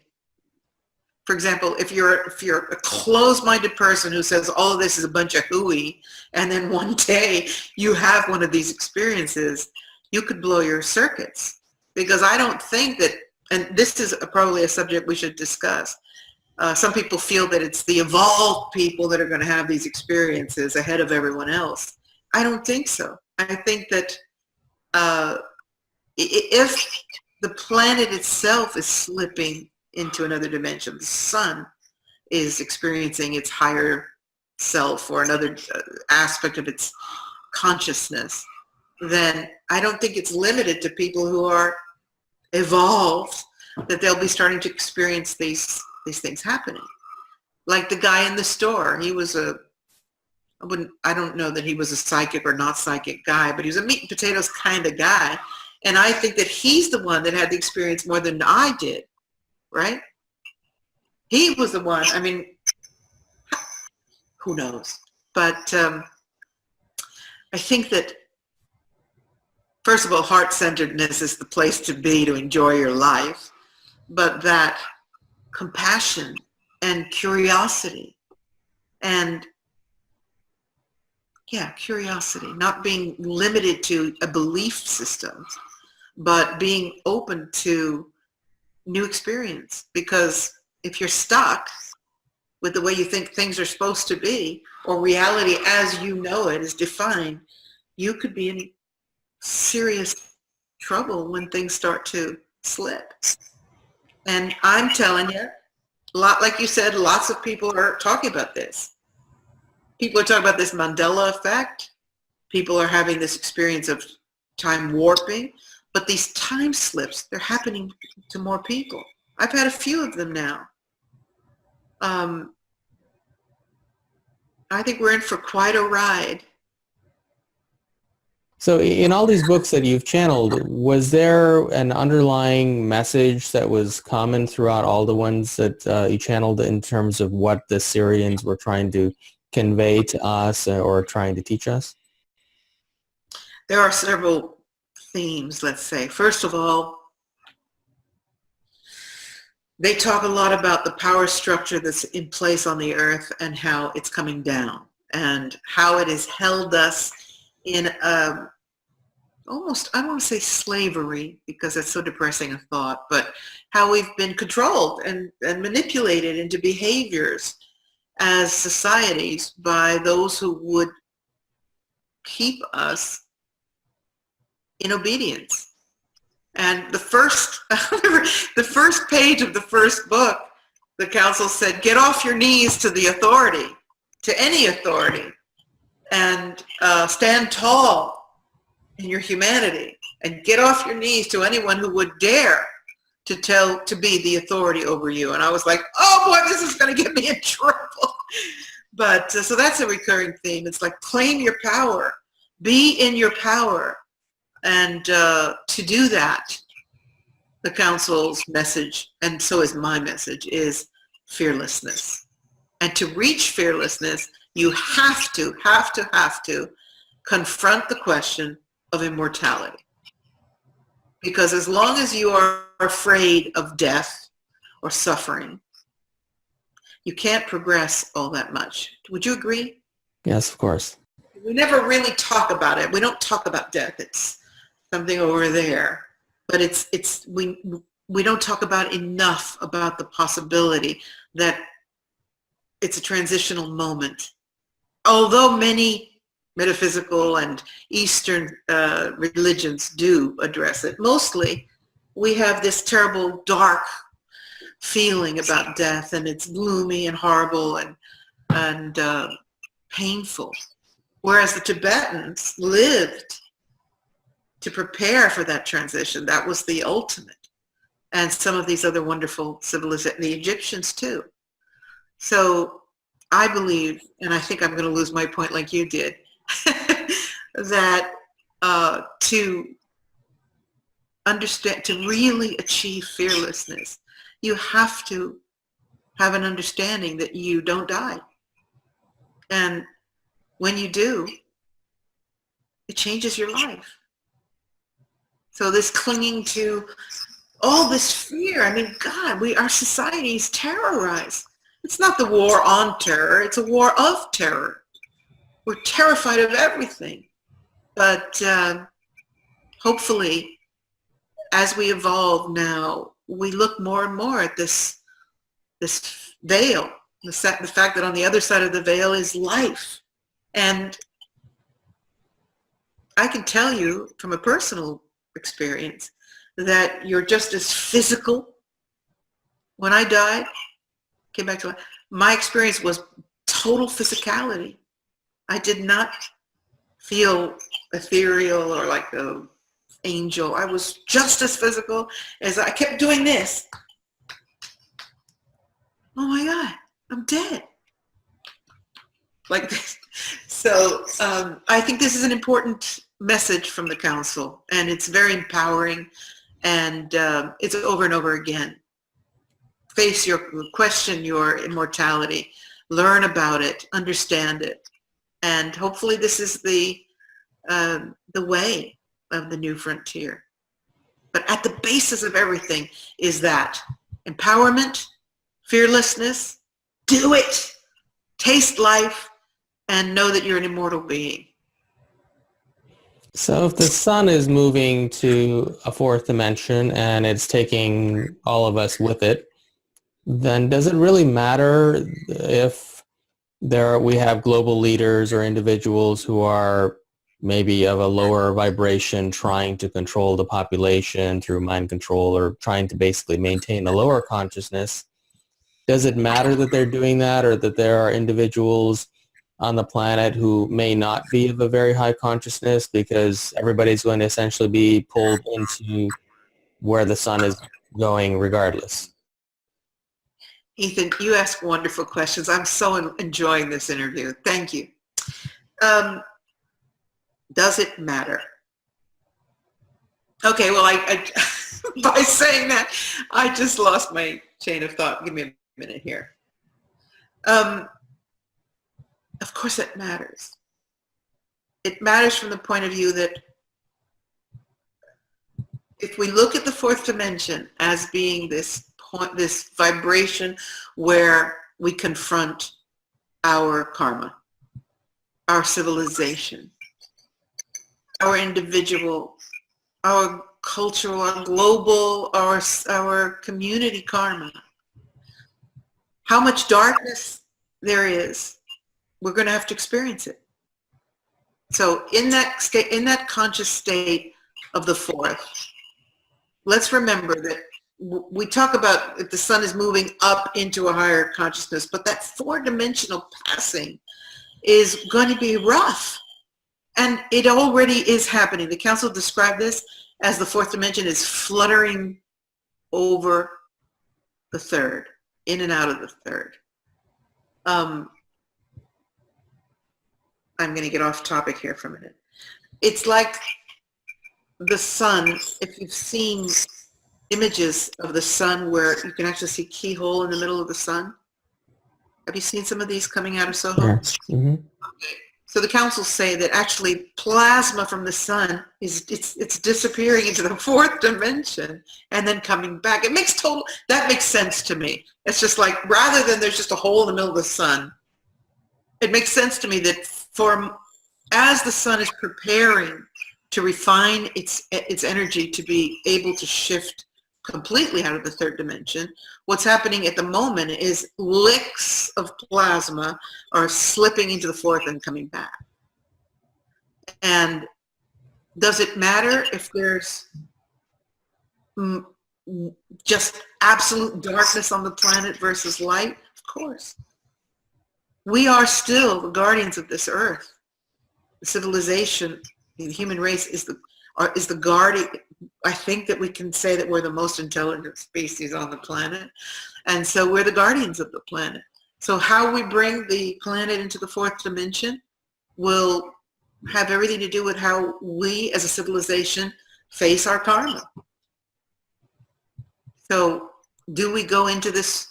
for example, if you're a closed-minded person who says all of this is a bunch of hooey, and then one day you have one of these experiences, you could blow your circuits. Because I don't think that, and this is probably a subject we should discuss, Some people feel that it's the evolved people that are going to have these experiences ahead of everyone else. I don't think so. I think that if the planet itself is slipping into another dimension, the sun is experiencing its higher self or another aspect of its consciousness, then I don't think it's limited to people who are evolved, that they'll be starting to experience these things happening. Like the guy in the store, he was I don't know that he was a psychic or not psychic guy, but he was a meat and potatoes kind of guy. And I think that he's the one that had the experience more than I did, right? He was the one, I mean, who knows? But I think that, first of all, heart-centeredness is the place to be to enjoy your life, but that compassion and curiosity and curiosity, not being limited to a belief system, but being open to new experience. Because if you're stuck with the way you think things are supposed to be, or reality as you know it is defined, you could be in serious trouble when things start to slip. And I'm telling you, a lot, like you said, lots of people are talking about this. People are talking about this Mandela effect. People are having this experience of time warping. But these time slips, they're happening to more people. I've had a few of them now. I think we're in for quite a ride. So in all these books that you've channeled, was there an underlying message that was common throughout all the ones that you channeled in terms of what the Syrians were trying to convey to us or trying to teach us? There are several themes, let's say. First of all, they talk a lot about the power structure that's in place on the earth and how it's coming down and how it has held us in almost, I don't want to say slavery because that's so depressing a thought, but how we've been controlled and manipulated into behaviors as societies by those who would keep us in obedience. And the first page of the first book, the council said, get off your knees to the authority, to any authority, and stand tall in your humanity, and get off your knees to anyone who would dare to be the authority over you. And I was like, oh boy, this is going to get me in trouble. But so that's a recurring theme. It's like, claim your power, be in your power. And to do that, the council's message, and so is my message, is fearlessness. And to reach fearlessness, you have to confront the question of immortality. Because as long as you are afraid of death or suffering, you can't progress all that much. Would you agree? Yes, of course. We never really talk about it. We don't talk about death. It's something over there. But we don't talk about enough about the possibility that it's a transitional moment. Although many metaphysical and Eastern religions do address it, mostly we have this terrible dark feeling about death, and it's gloomy and horrible and painful. Whereas the Tibetans lived to prepare for that transition. That was the ultimate. And some of these other wonderful civilizations, the Egyptians too. So I believe, and I think I'm going to lose my point like you did, that to understand, to really achieve fearlessness, you have to have an understanding that you don't die. And when you do, it changes your life. So this clinging to all this fear, I mean, God, our society is terrorized. It's not the war on terror, it's a war of terror. We're terrified of everything. But hopefully, as we evolve now, we look more and more at this veil, the fact that on the other side of the veil is life. And I can tell you from a personal experience that you're just as physical. When I died, came back to life, my experience was total physicality. I did not feel ethereal or like an angel. I was just as physical as I kept doing this. Oh my God, I'm dead. Like this. So I think this is an important message from the council, and it's very empowering, and it's over and over again. Question your immortality, learn about it, understand it, and hopefully this is the way of the new frontier. But at the basis of everything is that empowerment, fearlessness, do it, taste life, and know that you're an immortal being. So if the sun is moving to a fourth dimension and it's taking all of us with it, then does it really matter if we have global leaders or individuals who are maybe of a lower vibration trying to control the population through mind control or trying to basically maintain a lower consciousness? Does it matter that they're doing that, or that there are individuals on the planet who may not be of a very high consciousness, because everybody's going to essentially be pulled into where the sun is going regardless? Ethan, you ask wonderful questions. I'm so enjoying this interview. Thank you. Does it matter? Okay, well, I by saying that, I just lost my chain of thought. Give me a minute here. Of course it matters. It matters from the point of view that if we look at the fourth dimension as being this vibration where we confront our karma, our civilization, our individual, our cultural, our global, our community karma, how much darkness there is, we're going to have to experience it. So in that state, in that conscious state of the fourth, let's remember that we talk about if the sun is moving up into a higher consciousness, but that four-dimensional passing is going to be rough. And it already is happening. The council described this as the fourth dimension is fluttering over the third, in and out of the third. I'm going to get off topic here for a minute. It's like the sun, if you've seen images of the sun where you can actually see keyhole in the middle of the sun. Have you seen some of these coming out of Soho? Yeah. Mm-hmm. Okay. So the councils say that actually plasma from the sun it's disappearing into the fourth dimension and then coming back. That makes sense to me. It's just like, rather than there's just a hole in the middle of the sun, it makes sense to me that as the sun is preparing to refine its energy to be able to shift completely out of the third dimension, what's happening at the moment is licks of plasma are slipping into the fourth and coming back. And does it matter if there's just absolute darkness on the planet versus light? Of course. We are still the guardians of this earth. The civilization, the human race is the guardian. I think that we can say that we're the most intelligent species on the planet. And so we're the guardians of the planet. So how we bring the planet into the fourth dimension will have everything to do with how we as a civilization face our karma. So do we go into this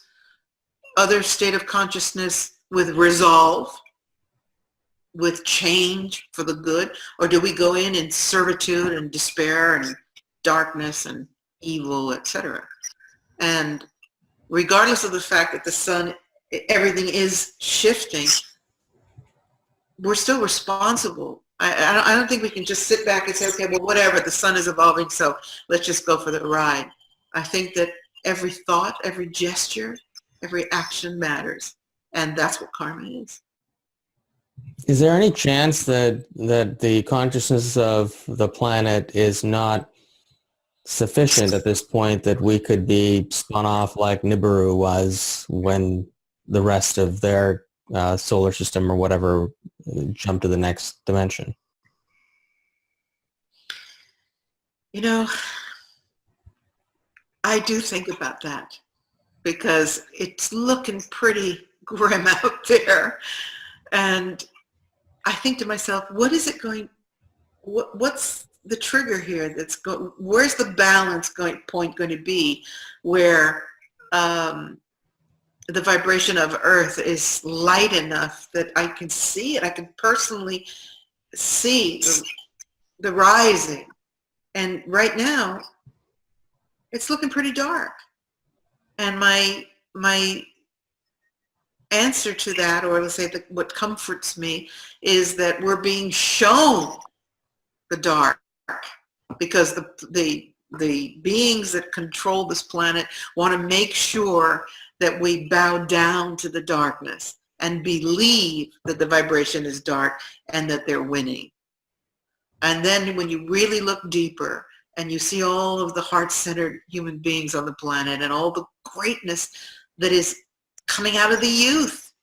other state of consciousness with resolve, with change for the good, or do we go in servitude and despair and darkness and evil, etc.? And regardless of the fact that the sun, everything is shifting, we're still responsible. I don't think we can just sit back and say, okay, well, whatever, the sun is evolving, so let's just go for the ride. I think that every thought, every gesture, Every action matters. And that's what karma is. Is there any chance that the consciousness of the planet is not sufficient at this point, that we could be spun off like Nibiru was when the rest of their solar system or whatever jumped to the next dimension? You know, I do think about that because it's looking pretty grim out there. And I think to myself, what is it going, what's the trigger here that's going, where's the balance point going to be where the vibration of Earth is light enough that I can see it, I can personally see the rising. And right now, it's looking pretty dark. And my answer to that, or let's say what comforts me, is that we're being shown the dark because the beings that control this planet want to make sure that we bow down to the darkness and believe that the vibration is dark and that they're winning. And then when you really look deeper and you see all of the heart-centered human beings on the planet and all the greatness that is coming out of the youth.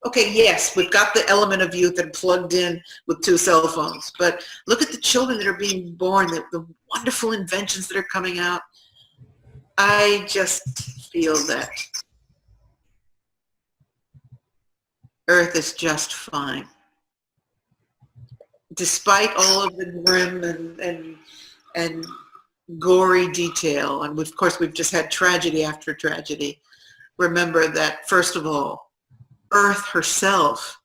Okay, yes, we've got the element of youth that plugged in with 2 cell phones, but look at the children that are being born, the wonderful inventions that are coming out. I just feel that Earth is just fine. Despite all of the grim and gory detail, and of course we've just had tragedy after tragedy, remember that, first of all, Earth herself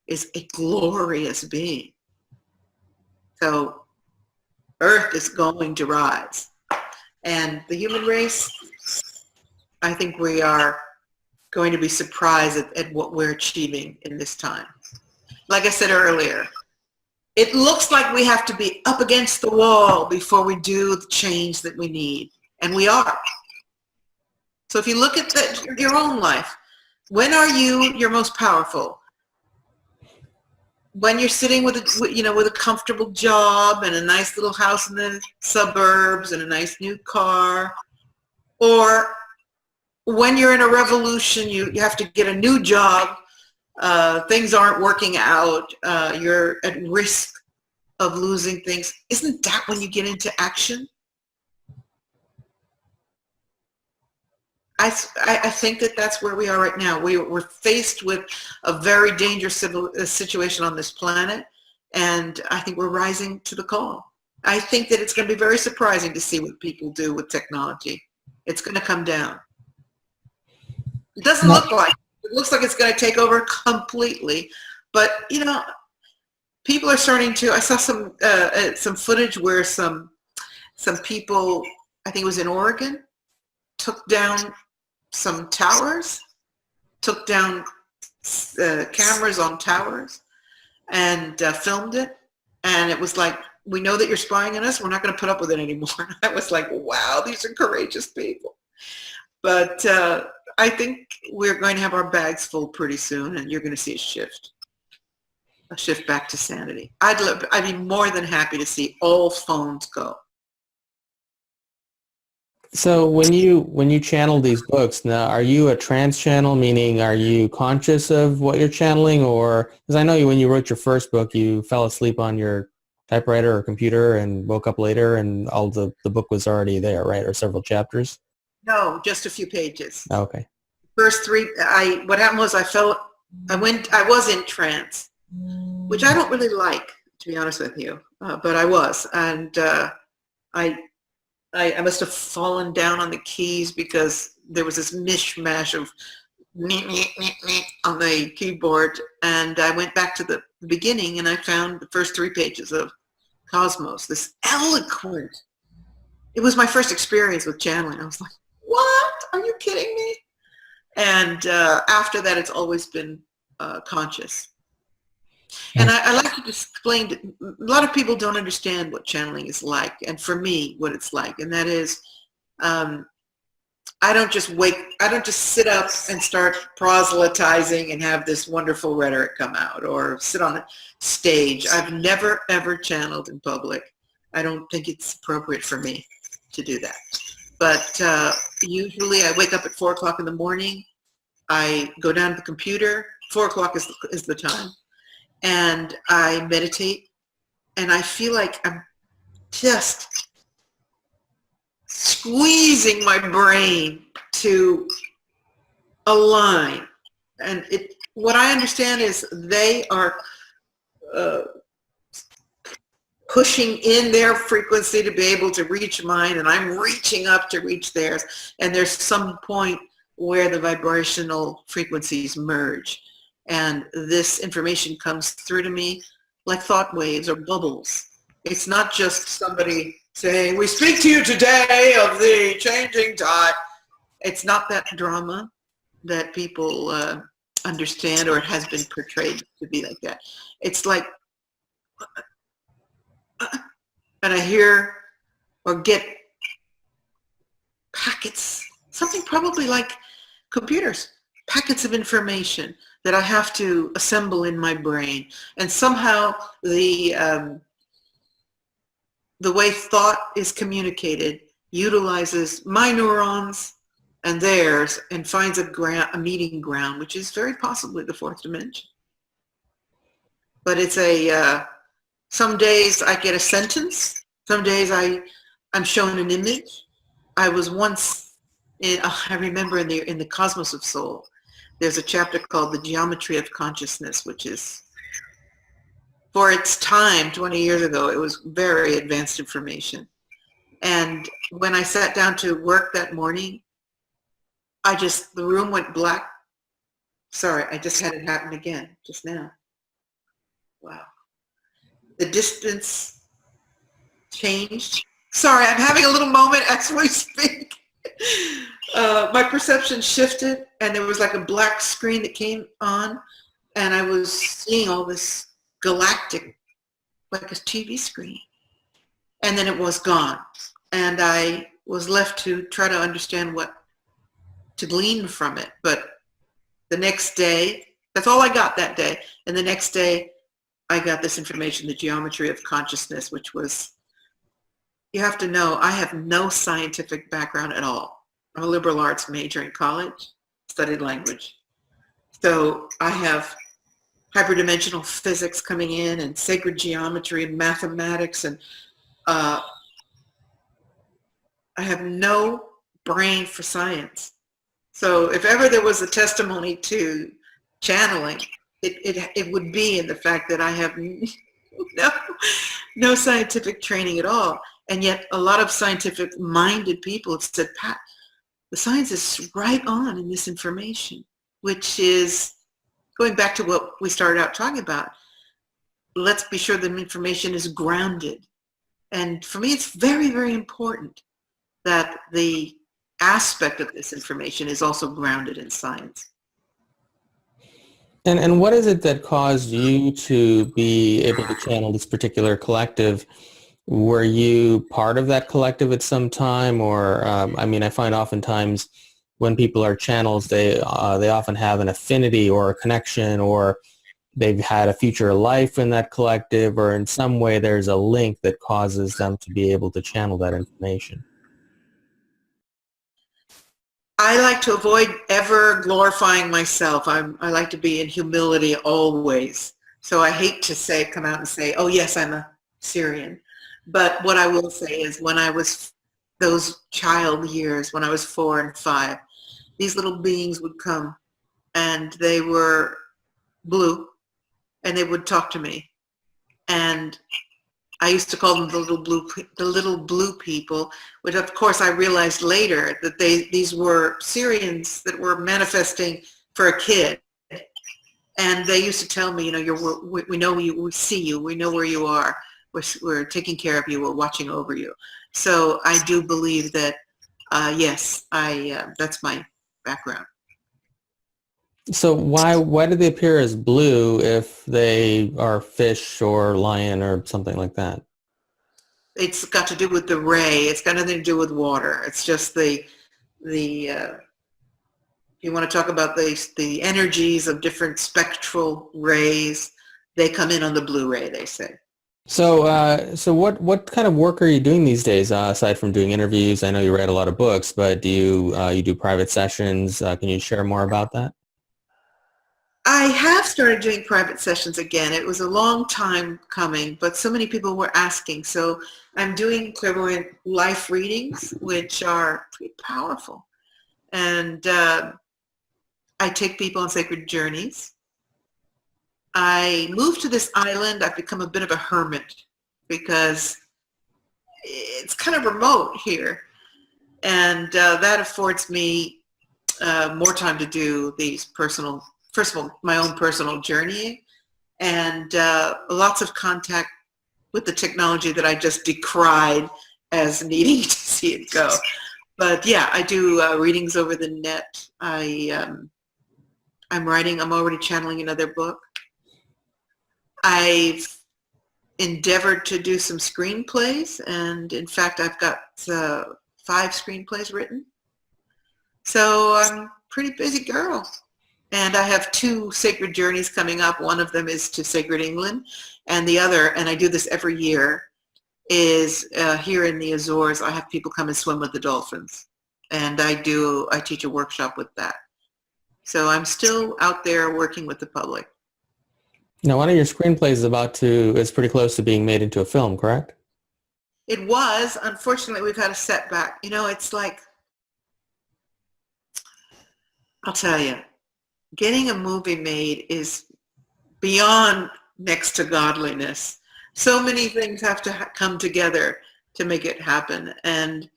is a glorious being. So Earth is going to rise. And the human race, I think we are going to be surprised at what we're achieving in this time. Like I said earlier, it looks like we have to be up against the wall before we do the change that we need. And we are. So if you look at your own life, when are you your most powerful? When you're sitting with a comfortable job and a nice little house in the suburbs and a nice new car, or when you're in a revolution, you have to get a new job, things aren't working out, you're at risk of losing things. Isn't that when you get into action? I think that's where we are right now. We're faced with a very dangerous situation on this planet, and I think we're rising to the call. I think that it's going to be very surprising to see what people do with technology. It's going to come down. It doesn't look like it. It looks like it's going to take over completely, but people are starting to. I saw some footage where some people, I think it was in Oregon, took down some towers, took down cameras on towers and filmed it. And it was like, we know that you're spying on us. We're not going to put up with it anymore. I was like, wow, these are courageous people. But I think we're going to have our bags full pretty soon, and you're going to see a shift back to sanity. I'd be more than happy to see all phones go. So when you channel these books, now are you a trance channel, meaning are you conscious of what you're channeling? Or, because I know when you wrote your first book, you fell asleep on your typewriter or computer and woke up later and all the book was already there, right? Or several chapters? No, just a few pages. Oh, okay. First 3, what happened was I was in trance, which I don't really like, to be honest with you, but I was. And I must have fallen down on the keys because there was this mishmash of on the keyboard. And I went back to the beginning and I found the first 3 pages of Cosmos, this eloquent. It was my first experience with channeling. I was like, what? Are you kidding me? And after that, it's always been conscious. And I like to explain, a lot of people don't understand what channeling is like, and for me, what it's like, and that is I don't just sit up and start proselytizing and have this wonderful rhetoric come out or sit on a stage. I've never, ever channeled in public. I don't think it's appropriate for me to do that. But usually I wake up at 4 o'clock in the morning. I go down to the computer. 4 o'clock is the time. And I meditate. And I feel like I'm just squeezing my brain to align. And what I understand is they are pushing in their frequency to be able to reach mine, and I'm reaching up to reach theirs. And there's some point where the vibrational frequencies merge. And this information comes through to me like thought waves or bubbles. It's not just somebody saying, we speak to you today of the changing tide. It's not that drama that people understand, or it has been portrayed to be like that. It's like, and I hear or get packets, something probably like computers, packets of information that I have to assemble in my brain. And somehow the way thought is communicated utilizes my neurons and theirs and finds a meeting ground, which is very possibly the fourth dimension. But it's some days I get a sentence. Some days I'm shown an image. I was once I remember in the Cosmos of Soul, there's a chapter called The Geometry of Consciousness, which is, for its time, 20 years ago, it was very advanced information. And when I sat down to work that morning, the room went black. Sorry, I just had it happen again just now. Wow. The distance changed. Sorry, I'm having a little moment as we speak. My perception shifted, and there was like a black screen that came on, and I was seeing all this galactic, like a TV screen. And then it was gone. And I was left to try to understand what to glean from it. But the next day, that's all I got that day. And the next day, I got this information, the geometry of consciousness, which was, you have to know, I have no scientific background at all. I'm a liberal arts major in college, studied language. So I have hyperdimensional physics coming in and sacred geometry and mathematics, and I have no brain for science. So if ever there was a testimony to channeling, it would be in the fact that I have no scientific training at all. And yet a lot of scientific minded people have said, Pat, the science is right on in this information, which is going back to what we started out talking about. Let's be sure the information is grounded. And for me, it's very, very important that the aspect of this information is also grounded in science. And what is it that caused you to be able to channel this particular collective? Were you part of that collective at some time? Or, I find oftentimes when people are channels, they often have an affinity or a connection, or they've had a future life in that collective, or in some way there's a link that causes them to be able to channel that information. I like to avoid ever glorifying myself. I like to be in humility always. So I hate to come out and say, oh yes, I'm a Syrian. But what I will say is, when I was those child years, when I was 4 and 5, these little beings would come, and they were blue, and they would talk to me. And I used to call them the little blue people, which of course I realized later that these were Syrians that were manifesting for a kid. And they used to tell me, we know you, we see you, we know where you are, we're taking care of you, we're watching over you. So I do believe that, yes, that's my background. So why do they appear as blue if they are fish or lion or something like that? It's got to do with the ray. It's got nothing to do with water. It's just the you want to talk about the energies of different spectral rays, they come in on the Blu-ray, they say. So what kind of work are you doing these days, aside from doing interviews? I know you write a lot of books, but do you do private sessions? Can you share more about that? I have started doing private sessions again. It was a long time coming, but so many people were asking. So I'm doing clairvoyant life readings, which are pretty powerful. And I take people on sacred journeys. I moved to this island. I've become a bit of a hermit because it's kind of remote here. And that affords me more time to do these first of all, my own personal journey, and lots of contact with the technology that I just decried as needing to see it go. But yeah, I do readings over the net. I'm already channeling another book. I've endeavored to do some screenplays, and in fact, I've got 5 screenplays written. So I'm a pretty busy girl. And I have 2 sacred journeys coming up. One of them is to Sacred England, and the other, and I do this every year, is here in the Azores. I have people come and swim with the dolphins, and I teach a workshop with that. So I'm still out there working with the public. Now, one of your screenplays is pretty close to being made into a film, correct? It was. Unfortunately, we've had a setback. It's like, I'll tell you, getting a movie made is beyond next to godliness. So many things have to come together to make it happen. And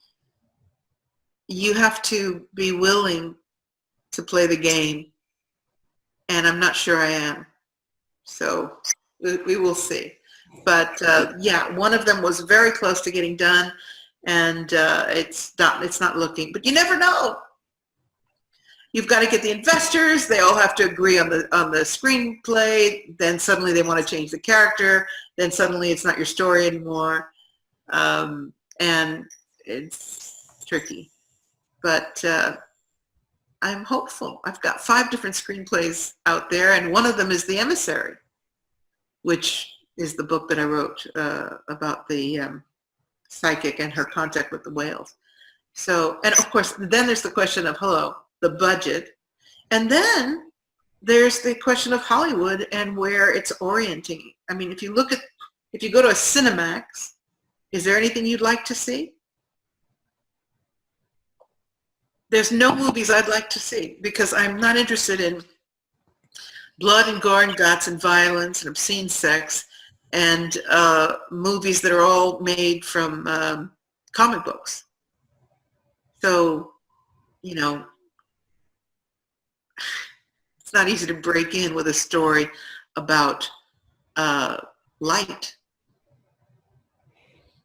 you have to be willing to play the game. And I'm not sure I am. So we will see. But yeah, one of them was very close to getting done, and it's not looking. But you never know. You've got to get the investors. They all have to agree on the screenplay. Then suddenly they want to change the character. Then suddenly it's not your story anymore, and it's tricky. But I'm hopeful. I've got 5 different screenplays out there, and one of them is The Emissary, which is the book that I wrote about the psychic and her contact with the whales. So, and of course, then there's the question of, the budget. And then there's the question of Hollywood and where it's orienting. I mean, if you go to a Cinemax, is there anything you'd like to see? There's no movies I'd like to see because I'm not interested in blood and gore and guts and violence and obscene sex and movies that are all made from comic books. So, it's not easy to break in with a story about light.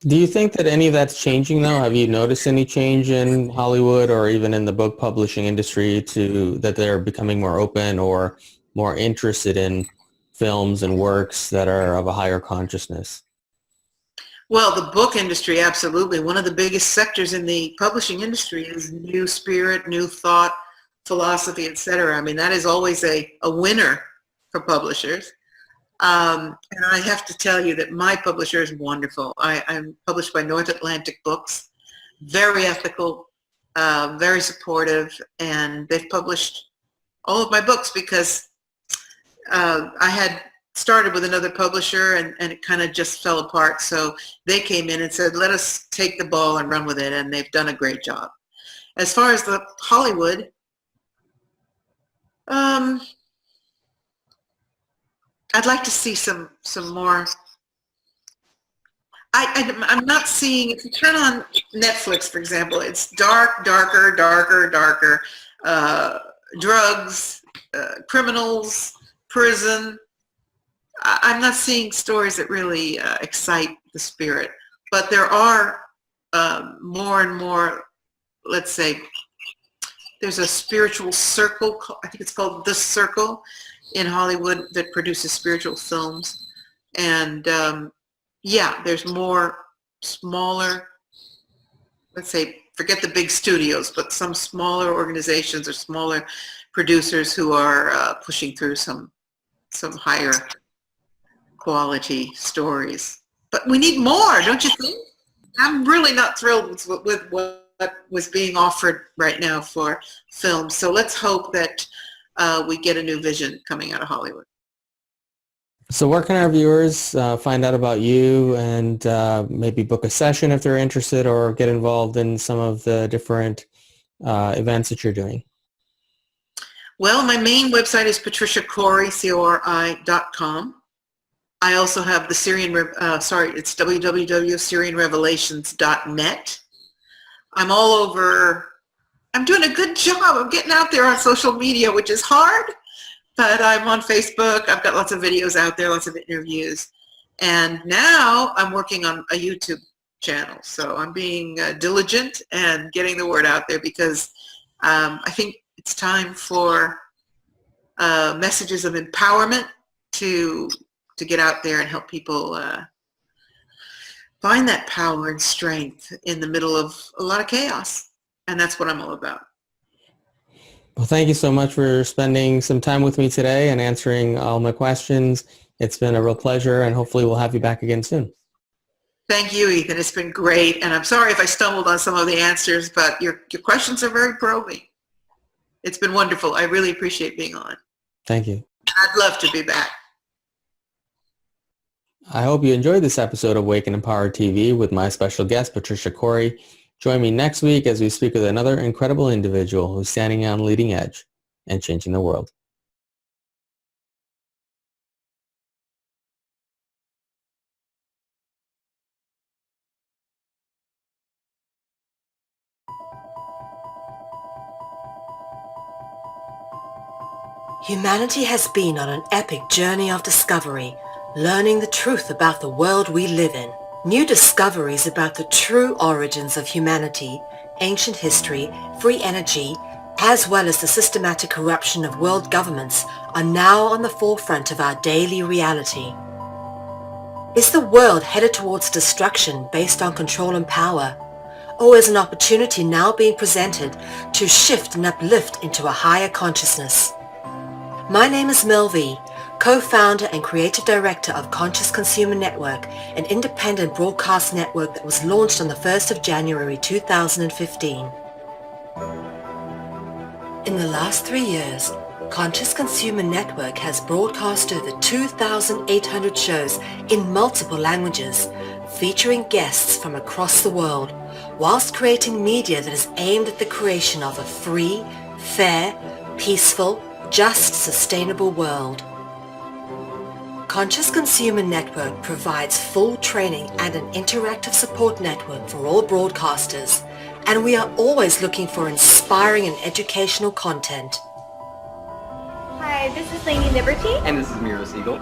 Do you think that any of that's changing, though? Have you noticed any change in Hollywood or even in the book publishing industry that they're becoming more open or more interested in films and works that are of a higher consciousness? Well, the book industry, absolutely. One of the biggest sectors in the publishing industry is new spirit, new thought, philosophy, etc. I mean, that is always a winner for publishers. And I have to tell you that my publisher is wonderful. I'm published by North Atlantic Books, very ethical, very supportive, and they've published all of my books because I had started with another publisher and it kind of just fell apart. So they came in and said, let us take the ball and run with it, and they've done a great job. As far as the Hollywood, I'd like to see some more. I'm not seeing, if you turn on Netflix, for example, it's darker, drugs, criminals, prison. I'm not seeing stories that really excite the spirit, but there are more and more, let's say, there's a spiritual circle, I think it's called The Circle in Hollywood, that produces spiritual films. And yeah, there's more smaller, let's say, forget the big studios, but some smaller organizations or smaller producers who are pushing through some higher quality stories. But we need more, don't you think? I'm really not thrilled with what was being offered right now for film. So let's hope that we get a new vision coming out of Hollywood. So where can our viewers find out about you and maybe book a session if they're interested, or get involved in some of the different events that you're doing? Well, my main website is patriciacori, Cori.com. I also have the it's www.syrianrevelations.net. I'm all over. I'm doing a good job. I'm getting out there on social media, which is hard, but I'm on Facebook. I've got lots of videos out there, lots of interviews. And now I'm working on a YouTube channel. So I'm being diligent and getting the word out there, because I think it's time for messages of empowerment to get out there and help people find that power and strength in the middle of a lot of chaos. And that's what I'm all about. Well, thank you so much for spending some time with me today and answering all my questions. It's been a real pleasure, and hopefully we'll have you back again soon. Thank you, Ethan. It's been great. And I'm sorry if I stumbled on some of the answers, but your questions are very probing. It's been wonderful. I really appreciate being on. Thank you. I'd love to be back. I hope you enjoyed this episode of Wake and Empower TV with my special guest, Patricia Cori. Join me next week as we speak with another incredible individual who's standing on the leading edge and changing the world. Humanity has been on an epic journey of discovery, learning the truth about the world we live in. New discoveries about the true origins of humanity, ancient history, free energy, as well as the systematic corruption of world governments are now on the forefront of our daily reality. Is the world headed towards destruction based on control and power? Or is an opportunity now being presented to shift and uplift into a higher consciousness? My name is Mel V, co-founder and creative director of Conscious Consumer Network, an independent broadcast network that was launched on the 1st of January 2015. In the last 3 years, Conscious Consumer Network has broadcast over 2,800 shows in multiple languages, featuring guests from across the world, whilst creating media that is aimed at the creation of a free, fair, peaceful, just, sustainable world. Conscious Consumer Network provides full training and an interactive support network for all broadcasters, and we are always looking for inspiring and educational content. Hi, this is Lady Liberty. And this is Mira Siegel.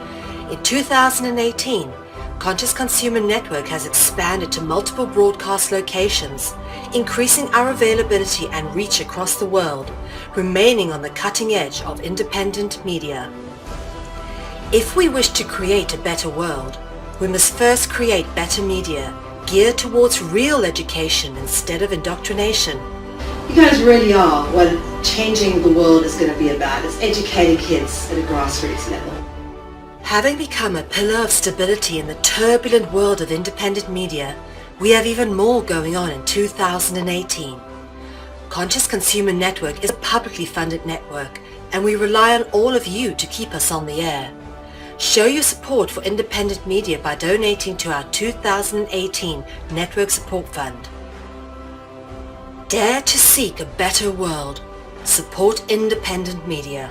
In 2018, Conscious Consumer Network has expanded to multiple broadcast locations, increasing our availability and reach across the world, remaining on the cutting edge of independent media. If we wish to create a better world, we must first create better media, geared towards real education instead of indoctrination. You guys really are what changing the world is going to be about. It's educating kids at a grassroots level. Having become a pillar of stability in the turbulent world of independent media, we have even more going on in 2018. Conscious Consumer Network is a publicly funded network, and we rely on all of you to keep us on the air. Show your support for independent media by donating to our 2018 Network Support Fund. Dare to seek a better world. Support independent media.